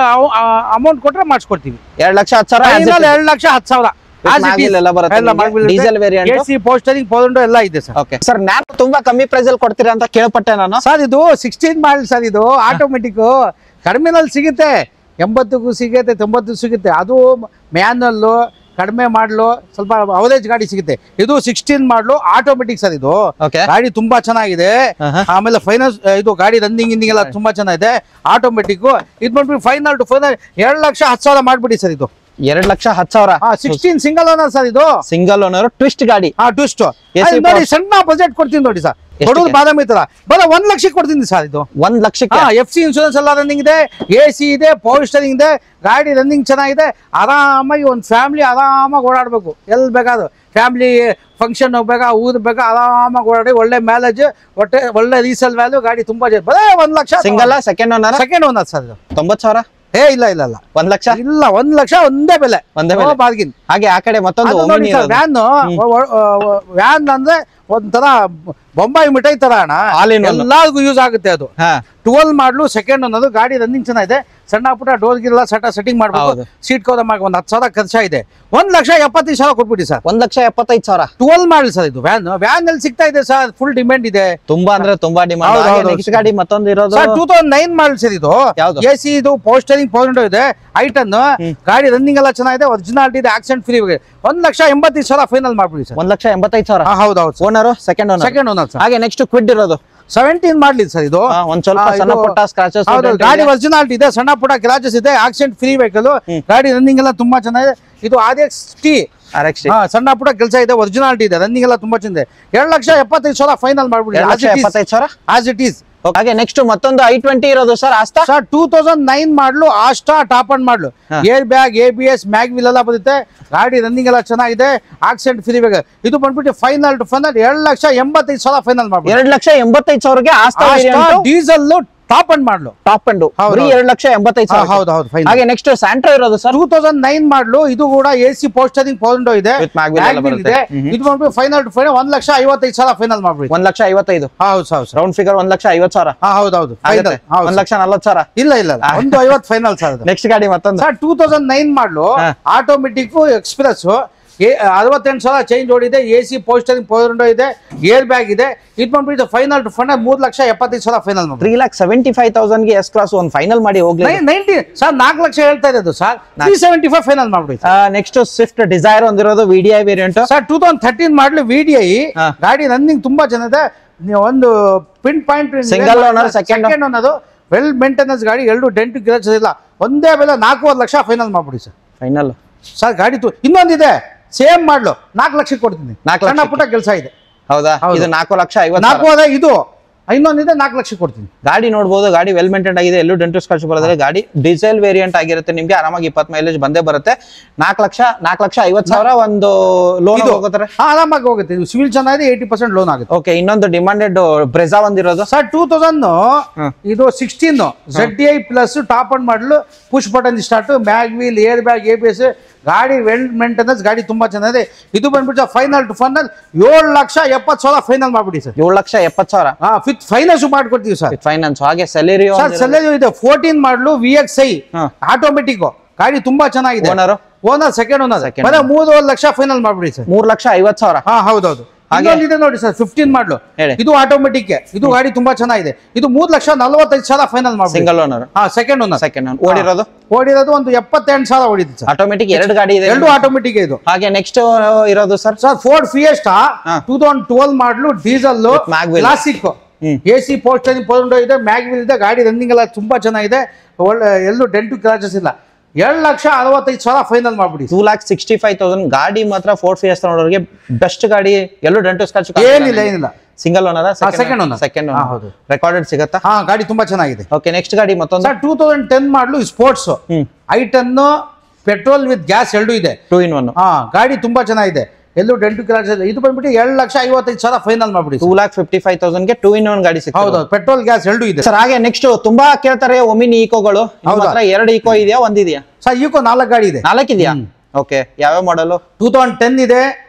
ಅಮೌಂಟ್ ಕೊಟ್ರೆ ಮಾಡಿಸ್ಕೊಡ್ತೀವಿ. 2,10,000 2,10,000 diesel variant. AC power steering pound ಎಲ್ಲ ಇದೆ ಸರ್. ಓಕೆ ಸರ್, ನ್ಯಾನೋ ತುಂಬಾ ಕಮ್ಮಿ ಪ್ರೈಸ್ ಅಲ್ಲಿ ಕೊಡ್ತೀರಾ ಅಂತ ಕೇಳ್ಪಟ್ಟೆ ನಾನು. ಸರ್ ಇದು 16 ಮಾಡಲ್ ಸರ್. ಇದು ಆಟೋಮೆಟಿಕ್ ಕಡಿಮೆನಲ್ಲಿ ಸಿಗುತ್ತೆ. 80ಕ್ಕೂ ಸಿಗುತ್ತೆ, 90 ಸಿಗುತ್ತೆ. ಅದು ಮ್ಯಾನುವಲ್ ಕಡಿಮೆ ಮಾಡಲು ಸ್ವಲ್ಪ ಅವರೇಜ್ ಗಾಡಿ ಸಿಗುತ್ತೆ. ಇದು 16 ಮಾಡಲು ಆಟೋಮೆಟಿಕ್ ಸರ್. ಇದು ಗಾಡಿ ತುಂಬಾ ಚೆನ್ನಾಗಿದೆ. ಆಮೇಲೆ ಫೈನಾನ್ಸ್, ಇದು ಗಾಡಿ ರನ್ನಿಂಗ್ ಇಂಡಿಂಗ್ ಎಲ್ಲ ತುಂಬಾ ಚೆನ್ನಾಗಿದೆ. ಆಟೋಮೆಟಿಕ್. ಇದು ಬಂದ್ಬಿಟ್ಟು ಫೈನಲ್ ಟು ಫೈನಲ್ 2,10,000 ಮಾಡ್ಬಿಡಿ ಸರ್. ಇದು 2,10,000. 16 ಸಿಂಗಲ್ ಓನರ್ ಸರ್. ಇದು ಸಿಂಗಲ್ ಓನರ್ ಟ್ವಿಸ್ಟ್ ಗಾಡಿ. ಟ್ವಿಸ್ಟ್ ನೋಡಿ, ಸಣ್ಣ ಬಜೆಟ್ ಕೊಡ್ತೀನಿ ನೋಡಿ ಸರ್. ಕೊಡೋದು ಬಾದಾಮಿ ತರ ಬರ 1 ಲಕ್ಷಕ್ಕೆ ಕೊಡ್ತೀನಿ ಸರ್. ಇದು 1 ಲಕ್ಷಕ್ಕೆ FC ಇನ್ಶೂರೆನ್ಸ್ ಎಲ್ಲ ರನ್ನಿಂಗ್ ಇದೆ, AC ಇದೆ, ಪವರ್ ಸ್ಟೀರಿಂಗ್ ಇದೆ, ಗಾಡಿ ರನ್ನಿಂಗ್ ಚೆನ್ನಾಗಿದೆ. ಆರಾಮಾಗಿ ಒಂದು ಫ್ಯಾಮಿಲಿ ಆರಾಮಾಗಿ ಓಡಾಡ್ಬೇಕು. ಎಲ್ಲಿ ಬೇಕಾದ್ರು ಫ್ಯಾಮಿಲಿ ಫಂಕ್ಷನ್ ಹೋಗ್ಬೇಕಾ, ಊರ್ ಬೇಕಾ, ಆರಾಮಾಗಿ ಓಡಾಡಿ. ಒಳ್ಳೆ ಮ್ಯಾಲೇಜ್, ಒಳ್ಳೆ ರೀಸೇಲ್ ವ್ಯಾಲ್ಯೂ. ಗಾಡಿ ತುಂಬಾ ಬರೇ 1 lakh. Single second owner? Second owner sir. ಇದು 90,000? ಇಲ್ಲ 1 ಲಕ್ಷ ಇಲ್ಲ, 1 ಲಕ್ಷ ಒಂದೇ ಬೆಲೆ, ಬಾರ್ಗಿನ್. ಹಾಗೆ ಆ ಕಡೆ ಮತ್ತೊಂದು ವ್ಯಾನ್ ಅಂದ್ರೆ ಒಂಥರ ಬೊಂಬಾಯಿ ಮಿಠಾಯಿ ತರ ಅಣ್ಣ. ಎಲ್ಲರಿಗೂ ಯೂಸ್ ಆಗುತ್ತೆ. ಅದು 12 ಮಾಡಲು ಸೆಕೆಂಡ್ ಅನ್ನೋದು. ಗಾಡಿ ರನ್ನಿಂಗ್ ಚೆನ್ನಾಗಿದೆ. ಸಣ್ಣ ಪುಟ್ಟ ಡೋರ್ ಗಿಲ್ಲ ಸೆಟ್ಟಿಂಗ್ ಮಾಡ್ಬೋದು. ಸೀಟ್ ಕವರ್ ಮಾಡಿ ಒಂದು 10,000 ಖರ್ಚಾಗಿದೆ. 1,75,000 ಕೊಟ್ಬಿಡಿ ಸರ್. 1,75,000 12 model sir. ಇದು ವ್ಯಾನ್ ಅಲ್ಲಿ ಸಿಗ್ತಾ ಇದೆ ಸರ್. ಫುಲ್ ಡಿಮ್ಯಾಂಡ್ ಇದೆ. ತುಂಬಾ ಅಂದ್ರೆ ತುಂಬಾ ಡಿಮ್ಯಾಂಡ್. ನೆಕ್ಸ್ಟ್ ಗಾಡಿ ಮತ್ತೊಂದು ಇರೋದು 2009 ಮಾಡಲ್ ಸರ್. ಇದು AC, ಇದು ಪವರ್ ಸ್ಟೀರಿಂಗ್, ಪವರ್ ವಿಂಡೋ ಇದೆ, ಐಟನ್. ಗಾಡಿ ರನ್ನಿಂಗ್ ಎಲ್ಲ ಚೆನ್ನಾಗಿದೆ, ಒರಿಜಿನಾಲಿಟಿ ಇದೆ, ಆಕ್ಸಿಡೆಂಟ್ ಫ್ರೀ. 1,85,000 ಫೈನಲ್ ಮಾಡ್ಬಿಡಿ ಸರ್. 1,85,000. ಹೌದು. Owner second owner. ಹಾಗೆ ನೆಕ್ಸ್ಟ್ ಕ್ವಿಡ್ ಇರೋದು 17 ಮಾಡಲಿ ಸರ್. ಇದು ಒಂದ್ ಸ್ವಲ್ಪ ಸಣ್ಣ ಪುಟ್ಟ ಸ್ಕ್ರಾಚಸ್. ಗಾಡಿ ಒರಿಜಿನಾಲಿಟಿ ಇದೆ, ಸಣ್ಣ ಪುಟ್ಟ ಕ್ರಾಚಸ್ ಇದೆ, ಆಕ್ಸಿಡೆಂಟ್ ಫ್ರೀ ವೆಹಿಕಲ್. ಗಾಡಿ ರನ್ನಿಂಗ್ ಎಲ್ಲ ತುಂಬಾ ಚೆನ್ನಾಗಿದೆ. ಇದು RXT. ಸಣ್ಣ ಪುಟ್ಟ ಕೆಲಸ ಇದೆ, ಒರಿಜಿನಾಲಿಟಿ ಇದೆ, ರನ್ನಿಂಗ್ ಎಲ್ಲ ತುಂಬಾ ಚೆನ್ನಾಗಿದೆ. 2,75,000 ಫೈನಲ್ ಮಾಡ್ಬಿಡಿ. 2,75,000 ಆಸ್ ಇಟ್ ಈಸ್. ಹಾಗೆ ನೆಕ್ಸ್ಟ್ ಮತ್ತೊಂದು i20 ಇರೋದು ಸರ್. ಆಸ್ತಾ ಸರ್ 2009 ಮಾಡಲು, ಆಸ್ಟಾ ಟಾಪ್ ಅಂಡ್ ಮಾಡಲು. ಏರ್ ಬ್ಯಾಗ್, ABS, ಮ್ಯಾಗ್ವಿಲ್ ಎಲ್ಲ ಬರುತ್ತೆ. ಗಾಡಿ ರನ್ನಿಂಗ್ ಎಲ್ಲ ಚೆನ್ನಾಗಿದೆ, ಆಕ್ಸಿಡೆಂಟ್ ಫ್ರೀ ವೇಗ. ಇದು ಬಂದ್ಬಿಟ್ಟು ಫೈನಲ್ ಟು ಫೈನಲ್ 2,85,000 ಫೈನಲ್ ಮಾಡ್ಬೋದು. 2,85,000ಗೆ ಆಸ್ತಾ ಡೀಸೆಲ್ ಟಾಪ್ ಅಂಡ್ ಮಾಡಲು. 2,85,000. ಹೌದು. ಹಾಗೆ ನೆಕ್ಸ್ಟ್ ಸ್ಯಾಂಟ್ರೋ ಇರೋದು ಸರ್. 2009 ಮಾಡಲು. ಇದು ಕೂಡ AC power steering, power window ಇದೆ, ಮ್ಯಾಗ್ವಿಲ್ ಇದೆ. ಇದು ಬಂದ್ಬಿಟ್ಟು ಫೈನಲ್ ಟು ಫೈನಲ್ 1,55,000 ಫೈನಲ್ ಮಾಡ್ಬಿಡಿ. 1,55,000. ಹೌದು. Round figure 1,50,000. ಹೌದು. 1,40,000. ಇಲ್ಲ 1,50,000 ಫೈನಲ್ ಸರ್. ನೆಕ್ಸ್ಟ್ ಗಾಡಿ ಮತ್ತೊಂದು ಸರ್ 2009 ಮಾಡಲು. Automatic express. 68,000 ಚೇಂಜ್ ಓಡಿದೆ. AC power steering, power window ಇದೆ, ಏರ್ ಬ್ಯಾಗ್ ಇದೆ. ಇದು ಬಂದ್ಬಿಟ್ಟು ಫೈನಲ್ ಟು ಫೈನಲ್ 3,75,000 ಫೈನಲ್ ಮಾಡಿ. 3,75,000ಗೆ ಎಸ್ ಕ್ಲಾಸ್ ಒಂದು ಫೈನಲ್ ಮಾಡಿ ಹೋಗ್ಲಿ. 90 ಸರ್ 4 ಲಕ್ಷ ಹೇಳ್ತಾ ಇರೋದು ಸರ್. 375 ಫೈನಲ್ ಮಾಡ್ಬಿಡಿ. ನೆಕ್ಸ್ಟ್ ಸ್ವಿಫ್ಟ್ ಡಿಸೈರ್ ಒಂದಿರೋದು VDI ವೇರಿಯಂಟ್ ಸರ್. 2013 ಮಾಡಲು VDI. ಗಾಡಿ ರನ್ನಿಂಗ್ ತುಂಬಾ ಚೆನ್ನಾಗಿದೆ. ಒಂದು pin point single owner, second ಅನ್ನೋದು ವೆಲ್ ಮೇಂಟೆನೆನ್ಸ್ ಗಾಡಿ, ಎರಡು ಡೆಂಟ್ ಗ್ರಾಚಸ್ ಇಲ್ಲ, ಒಂದೇ ಬೆಲೆ 4.5 ಲಕ್ಷ ಫೈನಲ್ ಮಾಡ್ಬಿಡಿ ಸರ್. ಫೈನಲ್ ಸರ್ ಗಾಡಿ ಇನ್ನೊಂದಿದೆ ಸೇಮ್ ಮಾಡ್ಲು 4 ಲಕ್ಷಕ್ಕೆ ಕೊಡ್ತೀನಿ. 4 ಲಕ್ಷ ಪುಟ್ಟ ಕೆಲಸ ಇದೆ. ಹೌದಾ? ಇದು 4,50,000. 4 ಇದು ಇನ್ನೊಂದಿದೆ 4 ಲಕ್ಷ ಕೊಡ್ತೀನಿ. ಗಾಡಿ ನೋಡಬಹುದು, ಗಾಡಿ ವೆಲ್ ಮೇಂಟೈನ್ ಆಗಿದೆ, ಎಲ್ಲೂ ಡೆಂಟು ಸ್ಕ್ರಾಚ್ ಬರೋದಿಲ್ಲ. ಗಾಡಿ ಡೀಸೆಲ್ ವೇರಿಯಂಟ್ ಆಗಿರುತ್ತೆ, ನಿಮ್ಗೆ ಆರಾಮಾಗಿ 20 ಮೈಲೇಜ್ ಬಂದೇ ಬರುತ್ತೆ. 4,50,000 ಒಂದು ಲೋನ್ ಹೋಗುತ್ತೆ. ಆರಾಮಾಗಿ ಹೋಗುತ್ತೆ. ಸಿವಿಲ್ ಚೆನ್ನಾಗಿದೆ, 80% ಲೋನ್ ಆಗುತ್ತೆ. ಓಕೆ, ಇನ್ನೊಂದು ಡಿಮಾಂಡೆಡ್ ಬ್ರೆಜಾ ಒಂದಿರೋದು ಸರ್ 2000 ಇದು 16 ZDI ಪ್ಲಸ್ ಟಾಪ್ ಅಂಡ್ ಮಾಡಲು, push button start, mag wheel, air bag, ABS, ಗಾಡಿ ವೆಲ್ ಮೇಂಟೆನೆನ್ಸ್, ಗಾಡಿ ತುಂಬಾ ಚೆನ್ನಾಗಿದೆ. ಇದು ಬಂದ್ಬಿಟ್ಟು ಫೈನಲ್ ಟು ಫೈನಲ್ 7,70,000 ಫೈನಲ್ ಮಾಡ್ಬಿಡಿ ಸರ್. 7,70,000 ವಿತ್ ಫೈನಾನ್ಸ್ ಮಾಡ್ಕೊಡ್ತೀವಿ ಸರ್. ಫೈನಾನ್ಸ್. ಹಾಗೆ ಸೆಲೆರಿಯೋ ಇದೆ 14 ಮಾಡಲು VXI ಆಟೋಮೆಟಿಕ್, ಗಾಡಿ ತುಂಬಾ ಚೆನ್ನಾಗಿದೆ. Owner second owner, 3 lakh final ಮಾಡ್ಬಿಡಿ ಸರ್. 3,50,000. ಹೌದೌದು. ಇದೆ ನೋಡಿ ಸರ್ 15 ಮಾಡಲು, ಇದು ಆಟೋಮೆಟಿಕ್, ಇದು ಗಾಡಿ ತುಂಬಾ ಚೆನ್ನಾಗಿದೆ. ಇದು 3,45,000 ಫೈನಲ್ ಮಾಡಿ. Single owner. Second owner. ಓಡಿರೋದು ಒಂದು 78,000 ಓಡಿದೆ ಸರ್. ಆಟೋಮೆಟಿಕ್ 2 ಗಾಡಿ ಇದೆ, 2 ಆಟೋಮೆಟಿಕ್ ಇದು. ಹಾಗೆ ನೆಕ್ಸ್ಟ್ ಇರೋದು ಸರ್ ಫೋರ್ಡ್ ಫಿಯೆಸ್ಟಾ 2012 ಮಾಡಲು, ಡೀಸೆಲ್ ಕ್ಲಾಸಿಕ್, AC ಪೋಸ್ಟ್ ಇದೆ, ಮ್ಯಾಗ್ ವೀಲ್ ಇದೆ, ಗಾಡಿ ರನ್ನಿಂಗ್ ಎಲ್ಲ ತುಂಬಾ ಚೆನ್ನಾಗಿದೆ, ಒಳ್ಳೆ ಎಲ್ಲೂ ಡೆಂಟು ಕ್ರಾಚಸ್ ಇಲ್ಲ. 7,65,000 ಫೈನಲ್ ಮಾಡ್ಬಿಡಿ. 2,65,000 ಗಾಡಿ ಮಾತ್ರ ಫೋರ್ಡ್ ಫಿಯೆಸ್ಟಾ ನೋಡೋರಿಗೆ ಬೆಸ್ಟ್ ಗಾಡಿ, ಎಲ್ಲೂ ಡೆಂಟು ಸ್ಕ್ರಾಚ್ ಏನಿಲ್ಲ. ಸಿಂಗಲ್ ಓನರ್, ಸೆಕೆಂಡ್ ಹೌದು. ರೆಕಾರ್ಡೆಡ್ ಸಿಗುತ್ತಾ? ಗಾಡಿ ತುಂಬಾ ಚೆನ್ನಾಗಿದೆ. ಓಕೆ, ನೆಕ್ಸ್ಟ್ ಗಾಡಿ ಮತ್ತೊಂದು 2010 ಮಾಡಲು sports i10 petrol with gas 2 ಇದೆ, 2 in 1. ಗಾಡಿ ತುಂಬಾ ಚೆನ್ನಾಗಿದೆ, ಎಲ್ಲೂ ಡೆಂಟು ಕ್ರಾಚ್ ಇಲ್ಲ. ಇದು ಬಂದ್ಬಿಟ್ಟು 7,55,000 ಫೈನಲ್ ಮಾಡ್ಬಿಡಿ. 2,55,000 2 in 1 ಗಾಡಿ ಸಿಗ್ತದೆ. ಹೌದು, ಪೆಟ್ರೋಲ್ ಗ್ಯಾಸ್ 2 ಇದೆ ಸರ್. ಹಾಗೆ ನೆಕ್ಸ್ಟ್ ತುಂಬಾ ಕೇಳ್ತಾರೆ ಒಮಿನಿ ಈಕೋಗಳು, ಹತ್ರ 2 ಈಕೋ ಇದೆಯಾ, ಒಂದಿದೆಯಾ ಸರ್? ಈಕೋ 4 ಗಾಡಿ ಇದೆ. 4 ಇದೆಯಾ? ಓಕೆ, ಯಾವ್ಯಾವ ಮಾಡಲು? 2010 ಇದೆ,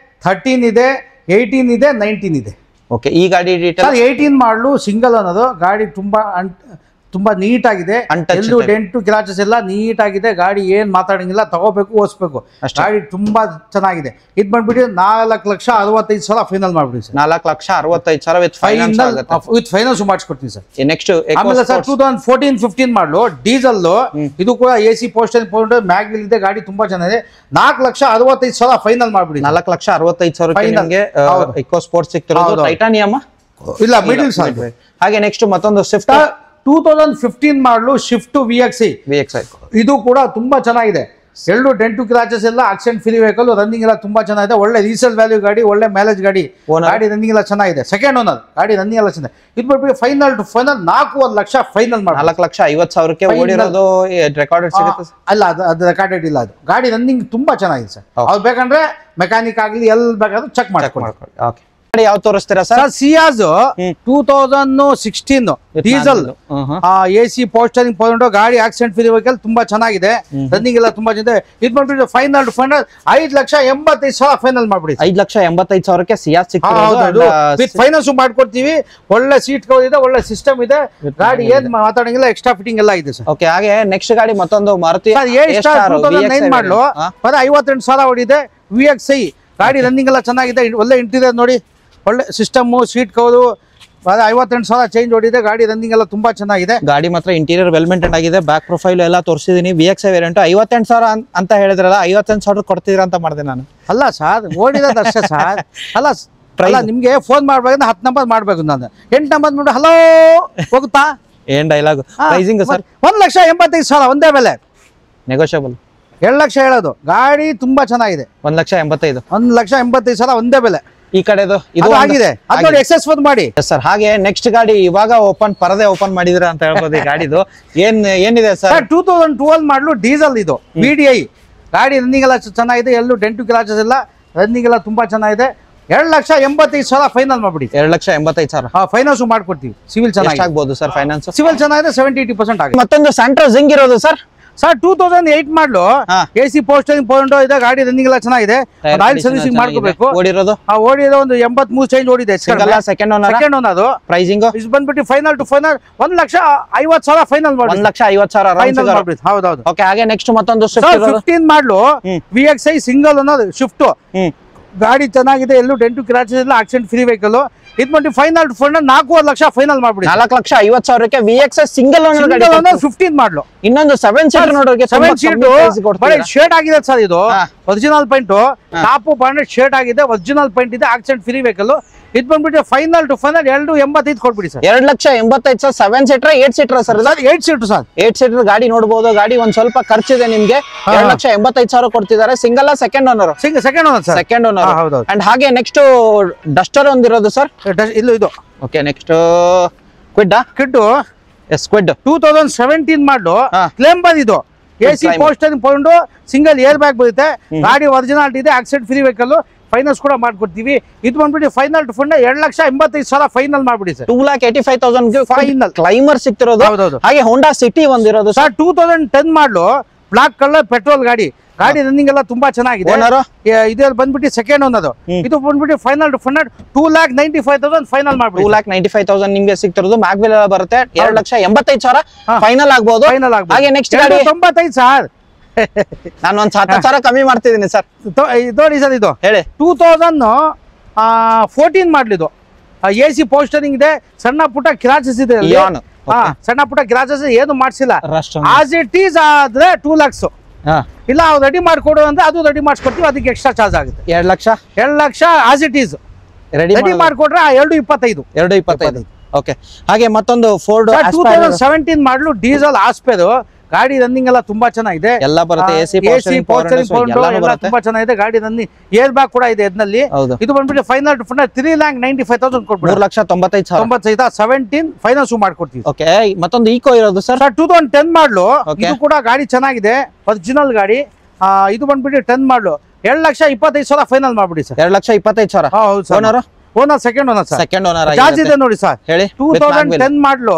13 ಇದೆ, 18 ಇದೆ, 19 ಇದೆ. ಓಕೆ, ಈ ಗಾಡಿ ಡೀಟೇಲ್ 18 ಮಾಡಲು ಸಿಂಗಲ್ ಅನ್ನೋದು, ಗಾಡಿ ತುಂಬಾ ನೀಟ್ ಆಗಿದೆ, ಎಲ್ಲೂ ಡೆಂಟು ಕ್ರಾಚಸ್ ಎಲ್ಲ ನೀಟ್ ಆಗಿದೆ. ಗಾಡಿ ಏನ್ ಮಾತಾಡಂಗಿಲ್ಲ, ತಗೋಬೇಕು, ಓಡಿಸ್ಬೇಕು. ಗಾಡಿ ತುಂಬಾ ಚೆನ್ನಾಗಿದೆ. ಇದು ಬಂದ್ಬಿಟ್ಟು 4,65,000 ಫೈನಲ್ ಮಾಡ್ಬಿಡಿ ಸರ್. 4,65,000 ವಿತ್ ಫೈನಾನ್ಸ್ ಮಾಡಿಸ್ಕೊಡ್ತೀನಿ ಸರ್. ನೆಕ್ಸ್ಟ್ ಆಮೇಲೆ ಸರ್ 2014-15 ಮಾಡಲು ಡೀಸೆಲ್, ಇದು ಕೂಡ AC ಪೋಸ್ಟ್ ಮ್ಯಾಗ್ ವೀಲ್ ಇದೆ, ಗಾಡಿ ತುಂಬಾ ಚೆನ್ನಾಗಿದೆ. 4,65,000 ಫೈನಲ್ ಮಾಡ್ಬಿಡಿ. 4,65,000 ಎಕೋ ಸ್ಪೋರ್ಟ್ಸ್ ಸಿಗ್ತಿರೋದು. ಟೈಟಾನಿಯಮ್ ಇಲ್ಲ, ಮಿಡಲ್ ಸೈಡ್. ಹಾಗೆ ನೆಕ್ಸ್ಟ್ ಮತ್ತೊಂದು ಸ್ವಿಫ್ಟ್ 2015 ಮಾಡಲು ಶಿಫ್ಟ್ VXI. ಇದು ಕೂಡ ತುಂಬಾ ಚೆನ್ನಾಗಿದೆ, ಎಲ್ಲೂ ಡೆಂಟು ಕ್ರಾಚಸ್ ಎಲ್ಲ, ಆಕ್ಸಿಡೆಂಟ್ ಫ್ರೀ ವೆಹಿಕಲ್, ರನ್ನಿಂಗ್ ಎಲ್ಲ ತುಂಬಾ ಚೆನ್ನಾಗಿದೆ, ಒಳ್ಳೆ ರೀಸೇಲ್ ವ್ಯಾಲ್ಯೂ ಗಾಡಿ, ಒಳ್ಳೆ ಮೈಲೇಜ್ ಗಾಡಿ, ಗಾಡಿ ರನ್ನಿಂಗ್ ಎಲ್ಲ ಚೆನ್ನಾಗಿದೆ. ಸೆಕೆಂಡ್ ಓನರ್, ಗಾಡಿ ರನ್ನಿಂಗ್ ಎಲ್ಲ ಚೆನ್ನಾಗಿದೆ. ಇದು ಬಿಟ್ಟು final to final 4 lakh final ಮಾಡಿ. 4,50,000 ಓಡಿರೋದು ರೆಕಾರ್ಡೆಡ್ ಸಿಗುತ್ತೆ ಅಲ್ಲ? ಅದು ರೆಕಾರ್ಡೆಡ್ ಇಲ್ಲ, ಅದು ಗಾಡಿ ರನ್ನಿಂಗ್ ತುಂಬಾ ಚೆನ್ನಾಗಿದೆ ಸರ್. ಅವ್ರು ಬೇಕಂದ್ರೆ ಮೆಕ್ಯಾನಿಕ್ ಆಗಲಿ ಎಲ್ಲಿ ಬೇಕಾದ್ರೂ ಚೆಕ್ ಮಾಡ್ಕೊಳ್ಳಿ. ಓಕೆ, ಯಾವ ತೋರಿಸ್ತೀರಾ ಸರ್? ಸಿಯಾಜ್ 2016 ಡೀಸೆಲ್, AC ಪೋಸ್ಟರಿಂಗ್ ಗಾಡಿ, ಆಕ್ಸಿಡೆಂಟ್ ಫ್ರೀ ವೆಹಿಕಲ್, ತುಂಬಾ ಚೆನ್ನಾಗಿದೆ, ರನ್ನಿಂಗ್ ಎಲ್ಲ ತುಂಬಾ ಚೆನ್ನಾಗಿದೆ. ಇದು ಮಾಡ್ಬಿಟ್ಟು ಫೈನಲ್ ಟು ಫೈನಲ್ 5,85,000 ಫೈನಲ್ ಮಾಡ್ಬಿಡಿ. 5,85,000 ಸಿಯಾಜ್ ಸಿಗ್ತದೆ. ವಿತ್ ಫೈನಾನ್ಸ್ ಮಾಡ್ಕೊಡ್ತೀವಿ. ಒಳ್ಳೆ ಸೀಟ್ ಕವರ್ ಇದೆ, ಒಳ್ಳೆ ಸಿಸ್ಟಮ್ ಇದೆ, ಗಾಡಿ ಏನ್ ಮಾತಾಡಂಗಿಲ್ಲ, ಎಕ್ಸ್ಟ್ರಾ ಫಿಟ್ಟಿಂಗ್ ಎಲ್ಲ ಇದೆ ಸರ್. ಓಕೆ, ಹಾಗೆ ನೆಕ್ಸ್ಟ್ ಗಾಡಿ ಮತ್ತೊಂದು ಮಾರುತಿ 2009 ಮಾಡಲು 58,000 ಓಡಿದೆ, VXI, ಗಾಡಿ ರನ್ನಿಂಗ್ ಎಲ್ಲ ಚೆನ್ನಾಗಿದೆ, ಒಳ್ಳೆ ಇಂಟೀರಿಯರ್ ನೋಡಿ, ಒಳ್ಳೆ ಸಿಸ್ಟಮ್, ಸೀಟ್ ಕವರು, 58,000 ಚೇಂಜ್ ಓಡಿದೆ, ಗಾಡಿ ರನ್ನಿಂಗ್ ಎಲ್ಲ ತುಂಬಾ ಚೆನ್ನಾಗಿದೆ. ಗಾಡಿ ಮಾತ್ರ ಇಂಟೀರಿಯರ್ ವೆಲ್ ಮೇಂಟೈನ್ ಆಗಿದೆ, ಬ್ಯಾಕ್ ಪ್ರೊಫೈಲ್ ಎಲ್ಲ ತೋರಿಸಿದೀನಿ. VXI ವೇರಿಯಂಟ್ 58,000 ಅಂತ ಹೇಳಿದ್ರಲ್ಲ, 58,000 ಕೊಡ್ತಿದ್ರ ಅಂತ ಮಾಡಿದೆ ನಾನು. ಅಲ್ಲ ಸರ್, ಓಡಿರೋದು ಅಷ್ಟೇ ಸರ್. ಅಲ್ಲ ನಿಮ್ಗೆ ಫೋನ್ ಮಾಡ್ಬೇಕಂದ್ರೆ 10 ನಂಬರ್ ಮಾಡ್ಬೇಕು, ನಾನು 8 ನಂಬರ್ ನೋಡಿ ಹಲೋ ಹೋಗುತ್ತಾ? ಏನ್ ಡೈಲಾಗ್? ಪ್ರೈಸಿಂಗ್ ಸರ್ 1,85,000 ಒಂದೇ ಬೆಲೆ, ನೆಗೋಷಿಯಬಲ್. 2 ಲಕ್ಷ ಹೇಳೋದು, ಗಾಡಿ ತುಂಬಾ ಚೆನ್ನಾಗಿದೆ. 1,85,000 1,85,000 ಒಂದೇ ಬೆಲೆ. ಈ ಕಡೆದು ಇದು ಆಗಿದೆ, ಅದು ನೋಡಿ ಎಕ್ಸೆಸ್ ಫೋನ್ ಮಾಡಿ ಸರ್. ಹಾಗೆ ನೆಕ್ಸ್ಟ್ ಗಾಡಿ ಇವಾಗ ಪರದೆ ಓಪನ್ ಮಾಡಿದ್ರ ಅಂತ ಹೇಳ್ಬೋದು. ಈ ಗಾಡಿದು ಏನಿದೆ ಸರ್? 2012 ಮಾಡಲು ಡೀಸೆಲ್, ಇದು VDI, ಗಾಡಿ ರನ್ನಿಂಗ್ ಎಲ್ಲ ಚೆನ್ನಾಗಿದೆ, ಎಲ್ಲೂ ಡೆಂಟು ಕ್ರಾಚಸ್ ಇಲ್ಲ, ರನ್ನಿಂಗ್ ಎಲ್ಲ ತುಂಬಾ ಚೆನ್ನಾಗಿದೆ. 2,85,000 ಫೈನಲ್ ಮಾಡ್ಬಿಡಿ. 2,85,000 ಫೈನಾನ್ಸ್ ಮಾಡ್ಕೊಡ್ತೀವಿ. ಸಿವಿಲ್ ಚೆನ್ನಾಗಿ ಆಗ್ಬೋದು ಸರ್, ಫೈನಾನ್ಸ್ ಸಿವಿಲ್ ಚೆನ್ನಾಗಿದೆ, 70-80% ಆಗಿದೆ. ಮತ್ತೊಂದು ಸೆಂಟ್ರೋ ಜಿಂಗ್ ಇರೋದು ಸರ್. 2008 ಮಾಡಲು AC ಪೋಸ್ಟರಿಂಗ್ ಇದೆ, ಗಾಡಿ ರನ್ನಿಂಗ್ ಎಲ್ಲ ಚೆನ್ನಾಗಿದೆ, ಆಯಿಲ್ ಸರ್ವಿಸಿಂಗ್ ಮಾಡ್ಕೋಬೇಕು. ಓಡಿರೋದು ಒಂದು 83 ಚೇಂಜ್ ಓಡಿದೆ. Second owner. ಅದು ಪ್ರೈಸಿಂಗ್ ಇದು ಬಂದ್ಬಿಟ್ಟು ಫೈನಲ್ ಟು ಫೈನಲ್ 1,50,000 ಫೈನಲ್ ಮಾಡಿ. 1,50,000 ಹೌದೌದು. ಓಕೆ, ಹಾಗೆ ನೆಕ್ಸ್ಟ್ ಮತ್ತೊಂದು 15 ಮಾಡಲು VXI ಸಿಂಗಲ್ ಅನ್ನೋದು ಶಿಫ್ಟ್, ಗಾಡಿ ಚೆನ್ನಾಗಿದೆ, ಎಲ್ಲೂ ಡೆಂಟು ಕ್ರಾಚಸ್ ಇಲ್ಲ, ಆಕ್ಸಿಡೆಂಟ್ ಫ್ರೀ ವೆಹಿಕಲ್. ಇದು ಮಾಡಿ final to final 4 lakh final ಮಾಡ್ಬಿಡಿ. 4,50,000 VXI ಸಿಂಗಲ್ ಓನರ್ ಗಾಡಿ 15 ಮಾಡಲು. ಇನ್ನೊಂದು 7 ಸೀಟರ್ ನೋಡೋರಿಗೆ 7 ಸೀಟ್ ಶೇಡ್ ಆಗಿದೆ ಸರ್. ಇದು original paint, top bonded shade ಆಗಿದೆ, ಒರಿಜಿನಲ್ ಪೇಂಟ್ ಇದೆ, ಆಕ್ಸಿಡೆಂಟ್ ಫ್ರೀ ವೆಹಿಕಲ್. ಇದು ಬಂದ್ಬಿಟ್ಟು ಫೈನಲ್ ಟು ಫೈನಲ್ 285 ಕೊಟ್ಬಿಡಿ sir. 2,85,000 7 seater 8 seater sir? 8 seater sir. 8 seater ಗಾಡಿ ನೋಡಬಹುದು. ಗಾಡಿ ಒಂದ್ ಸ್ವಲ್ಪ ಖರ್ಚಿದೆ ನಿಮ್ಗೆ. 2,85,000 ಕೊಡ್ತಿದ್ದಾರೆ. Single second owner? Second owner sir. Second owner. And ಹಾಗೆ ನೆಕ್ಸ್ಟ್ ಡಸ್ಟರ್ ಒಂದಿರೋದು ಸರ್. ಇದು okay. Next Kwid. S, Kwid 2017 ಮಾಡಲು ಕ್ಲೇಮ್ ಬಂದಿದ್ದು. AC ಪೋಸ್ಟರಿಂಗ್ ಪೌಂಡ್, ಸಿಂಗಲ್ ಏರ್ ಬ್ಯಾಗ್ ಬರುತ್ತೆ, ಗಾಡಿ ಒರಿಜಿನಾಲಿಟಿ ಇದೆ, ಆಕ್ಸಿಡೆಂಟ್ ಫ್ರೀ ವೆಹಿಕಲ್, ಫೈನಾನ್ಸ್ ಕೂಡ ಮಾಡ್ಕೊಡ್ತೀವಿ. ಇದು ಬಂದ್ಬಿಟ್ಟು ಫೈನಲ್ ಟು ಫಂಡ್ 2,85,000 ಫೈನಲ್ ಮಾಡ್ಬಿಡಿ ಸರ್. 2,85,000 ಫೈನಲ್ ಕ್ಲೈಮರ್ ಸಿಗ್ತಿರೋದು. ಹಾಗೆ ಹೋಂಡಾ ಸಿಟಿ ಒಂದಿರೋದು ಸರ್. 2010 ಮಾಡಲು ಬ್ಲಾಕ್ ಕಲರ್ ಪೆಟ್ರೋಲ್ ಗಾಡಿ ರನ್ನಿಂಗ್ ಎಲ್ಲ ತುಂಬಾ ಚೆನ್ನಾಗಿದೆ. ಇದ್ರಲ್ಲಿ ಬಂದ್ಬಿಟ್ಟು ಸೆಕೆಂಡ್ ಓನರ್. ಇದು ಬಂದ್ಬಿಟ್ಟು ಫೈನಲ್ ಟು ಫಂಡ್ 2,95,000 ಫೈನಲ್ ಮಾಡ್ಬಿಡಿ. 2,95,000 ನಿಮ್ಗೆ ಸಿಗ್ತಿರೋದು. ಮ್ಯಾಗ್ವೆಲ್ ಎಲ್ಲ ಬರುತ್ತೆ. 2,85,000 ಫೈನಲ್ ಆಗ್ಬಹುದು. ಹಾಗೆ ನೆಕ್ಸ್ಟ್ ಗಾಡಿ 95 ಸರ್. ನಾನು ಒಂದ್ 10,000 ಕಮ್ಮಿ ಮಾಡ್ತಿದ್ದೀನಿ ಸರ್. ನೋಡಿ ಸರ್, ಇದು ಹೇಳಿ. 2014 ಮಾಡ್ಲಿದ್ದು. AC ಪೋಸ್ಟರಿಂಗ್ ಇದೆ, ಸಣ್ಣ ಪುಟ್ಟ ಕ್ರಾಚಸ್ ಇದೆ. ಸಣ್ಣ ಪುಟ್ಟ ಕ್ರಾಚಸ್ ಏನು ಮಾಡಿಸಿಲ್ಲ. ಆಸ್ ಇಟ್ ಈಸ್ ಆದ್ರೆ 2 lakhs. ಇಲ್ಲ ಅವ್ರು ರೆಡಿ ಮಾಡಿಕೊಡು ಅಂದ್ರೆ ಅದು ರೆಡಿ ಮಾಡಿಸ್ಕೊಡ್ತೀವಿ, ಅದಕ್ಕೆ ಎಕ್ಸ್ಟ್ರಾ ಚಾರ್ಜ್ ಆಗುತ್ತೆ. 2 lakh as it is ready ಮಾಡಿಕೊಟ್ರೆ 2,25,000. 2,25. ಓಕೆ. ಹಾಗೆ ಮತ್ತೊಂದು ಫೋರ್ಡ್ 2017 ಮಾಡಲು ಡೀಸೆಲ್ ಆಸ್ಪೇರ್ ಗಾಡಿ ರನ್ನಿಂಗ್ ಎಲ್ಲ ತುಂಬಾ ಚೆನ್ನಾಗಿದೆ. ಎಲ್ಲ ಬರುತ್ತೆ. AC ಪೋಸ್ಟರಿಂಗ್ ಎಲ್ಲ ತುಂಬಾ ಚೆನ್ನಾಗಿದೆ. ಗಾಡಿ ರನ್ನಿಂಗ್ ಏರ್ ಬ್ಯಾಗ್ ಕೂಡ ಇದೆ ಇದರಲ್ಲಿ. ಇದು ಬಂದ್ಬಿಟ್ಟು ಫೈನಲ್ ಟು ಫಂಡ್ 3,95,000 ಕೊಡ್ಬಿಡಿ. 3,95,000 17 ಫೈನಾನ್ಸ್ ಮಾಡ್ಕೊಡ್ತೀವಿ. ಓಕೆ. ಮತ್ತೊಂದು ಈಕೋ ಇರೋದು ಸರ್. 2010 ಮಾಡಲು. ಇದು ಕೂಡ ಗಾಡಿ ಚೆನ್ನಾಗಿದೆ, ಒರಿಜಿನಲ್ ಗಾಡಿ. ಇದು ಬಂದ್ಬಿಟ್ಟು 10 ಮಾಡಲು 2,25,000 ಫೈನಲ್ ಮಾಡ್ಬಿಡಿ ಸರ್. 2,25,000. ಹೌದು sir. Owner second owner sir. Second owner charge ಇದೆ ನೋಡಿ ಸರ್. ಹೇಳಿ. 2010 ಮಾಡಲು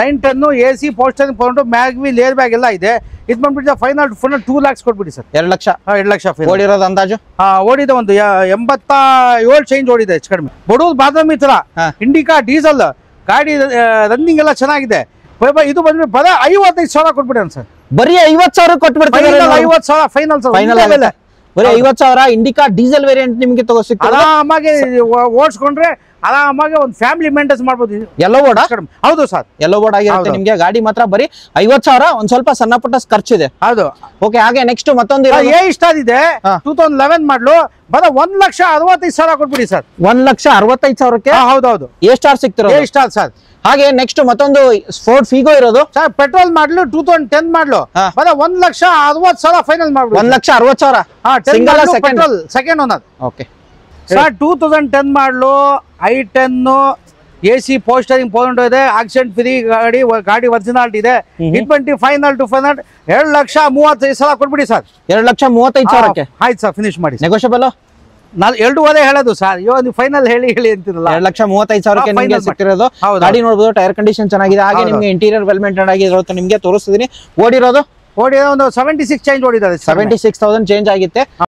910 AC ಪೋಸ್ಟರಿಂಗ್ ಪೌಂಡ್, ಮ್ಯಾಗ್ವಿಲ್ ಏರ್ ಬ್ಯಾಗ್ ಎಲ್ಲ ಇದೆ. ಇದು ಬಂದ್ಬಿಟ್ಟು ಫೈನಲ್ ಫುಲ್ 2 lakhs ಕೊಟ್ಬಿಡಿ ಸರ್. 2 ಲಕ್ಷ. 2 ಲಕ್ಷ ಓಡಿರೋದು ಅಂದಾಜು? ಓಡಿದೆ ಒಂದು 87 ಚೇಂಜ್ ಓಡಿದೆ ಹೆಚ್ಚು ಕಡಿಮೆ. ಬಡೂರ್ ಬಾದಾಮಿ ತರ ಇಂಡಿಕಾ ಡೀಸೆಲ್ ಗಾಡಿ ರನ್ನಿಂಗ್ ಎಲ್ಲ ಚೆನ್ನಾಗಿದೆ. ಇದು ಬಂದ್ಬಿಟ್ಟು ಬರೀ 55,000 ಕೊಟ್ಬಿಡಿ ಸರ್. ಬರೀ 50,000 ಕೊಟ್ಬಿಡ್ತಾರೆ. 50,000 ಫೈನಲ್ ಸರ್. ಬರೀ 50,000 ಇಂಡಿಕಾ ಡೀಸೆಲ್ ವೇರಿಯಂಟ್ ನಿಮ್ಗೆ ಸಿಗ್ತದೆ. ಆರಾಮಾಗಿ ಓಡಿಸ್ಕೊಂಡ್ರೆ ಆರಾಮಾಗಿ ಒಂದು ಫ್ಯಾಮಿಲಿ ಮೇಂಟೈನ್ಸ್ ಮಾಡ್ಬೋದು. ಎಲ್ಲೋ ಬೋರ್ಡ್? ಹೌದು ಸರ್, ಎಲ್ಲೋ ಬೋರ್ಡ್ ಆಗಿರುತ್ತೆ ನಿಮ್ಗೆ. ಗಾಡಿ ಮಾತ್ರ ಬರೀ 50,000, ಒಂದ್ ಸ್ವಲ್ಪ ಸಣ್ಣ ಪುಟ್ಟ ಖರ್ಚಿದೆ. ಹೌದು. ಓಕೆ. ಹಾಗೆ ನೆಕ್ಸ್ಟ್ ಮತ್ತೊಂದು ಸ್ಟಾರ್ ಇದೆ 2011 ಮಾಡಲು ಬರ 1,65,000 ಕೊಟ್ಬಿಡಿ ಸರ್. 1,65,000ಕ್ಕೆ? ಹೌದೌದು. ಎ ಸ್ಟಾರ್ ಸಿಗ್ತಿರೋ ಸ್ಟಾರ್ ಸರ್. ಹಾಗೆ ನೆಕ್ಸ್ಟ್ ಮತ್ತೊಂದು ಫೋರ್ಡ್ ಫಿಗೋ ಇರೋದು ಸರ್. ಪೆಟ್ರೋಲ್ ಮಾಡಲು 2010 ಮಾಡಲು ಬರ 1,60,000 ಫೈನಲ್ ಮಾಡ್ಬಿಡಿ. 1,60,000 petrol second owner. Okay sir. 2010 ಮಾಡಲು i10 AC ಪೋಸ್ಟರಿಂಗ್ ಪೌಂಡ್ ಇದೆ, ಆಕ್ಸಿಡೆಂಟ್ ಫ್ರೀ ಗಾಡಿ ಒರಿಜಿನಾಲಿಟಿ ಇದೆ. ಇದು ಫೈನಲ್ ಟು ಫೈನಲ್ 2,35,000 ಕೊಟ್ಬಿಡಿ ಸರ್. 2,35,000ಕ್ಕೆ ಆಯ್ತು ಸರ್, ಫಿನಿಶ್ ಮಾಡಿ. ನೆಗೋಷಿಯಬಲ್? ನಾನು 2.5 ಹೇಳೋದು ಸರ್. ನೀವು ಫೈನಲ್ ಹೇಳಿ ಅಂತಿರಲ್ಲ. 2,35,000ಕ್ಕೆ ನಿಮಗೆ ಸಿಕ್ತಿರೋದು. ಗಾಡಿ ನೋಡಬಹುದು, ಟೈರ್ ಕಂಡೀಷನ್ ಚೆನ್ನಾಗಿದೆ. ಹಾಗೆ ನಿಮಗೆ ಇಂಟೀರಿಯರ್ ವೆಲ್ ಮೇಂಟೈನ್ ಆಗಿರೋದು ನಿಮಗೆ ತೋರಿಸ್ತಿದ್ದೀನಿ. ಓಡಿರೋದು ಒಂದು 76 ಚೇಂಜ್ ಓಡಿದ್ದಾರೆ. 76,000 ಚೇಂಜ್ ಆಗಿತ್ತೆ.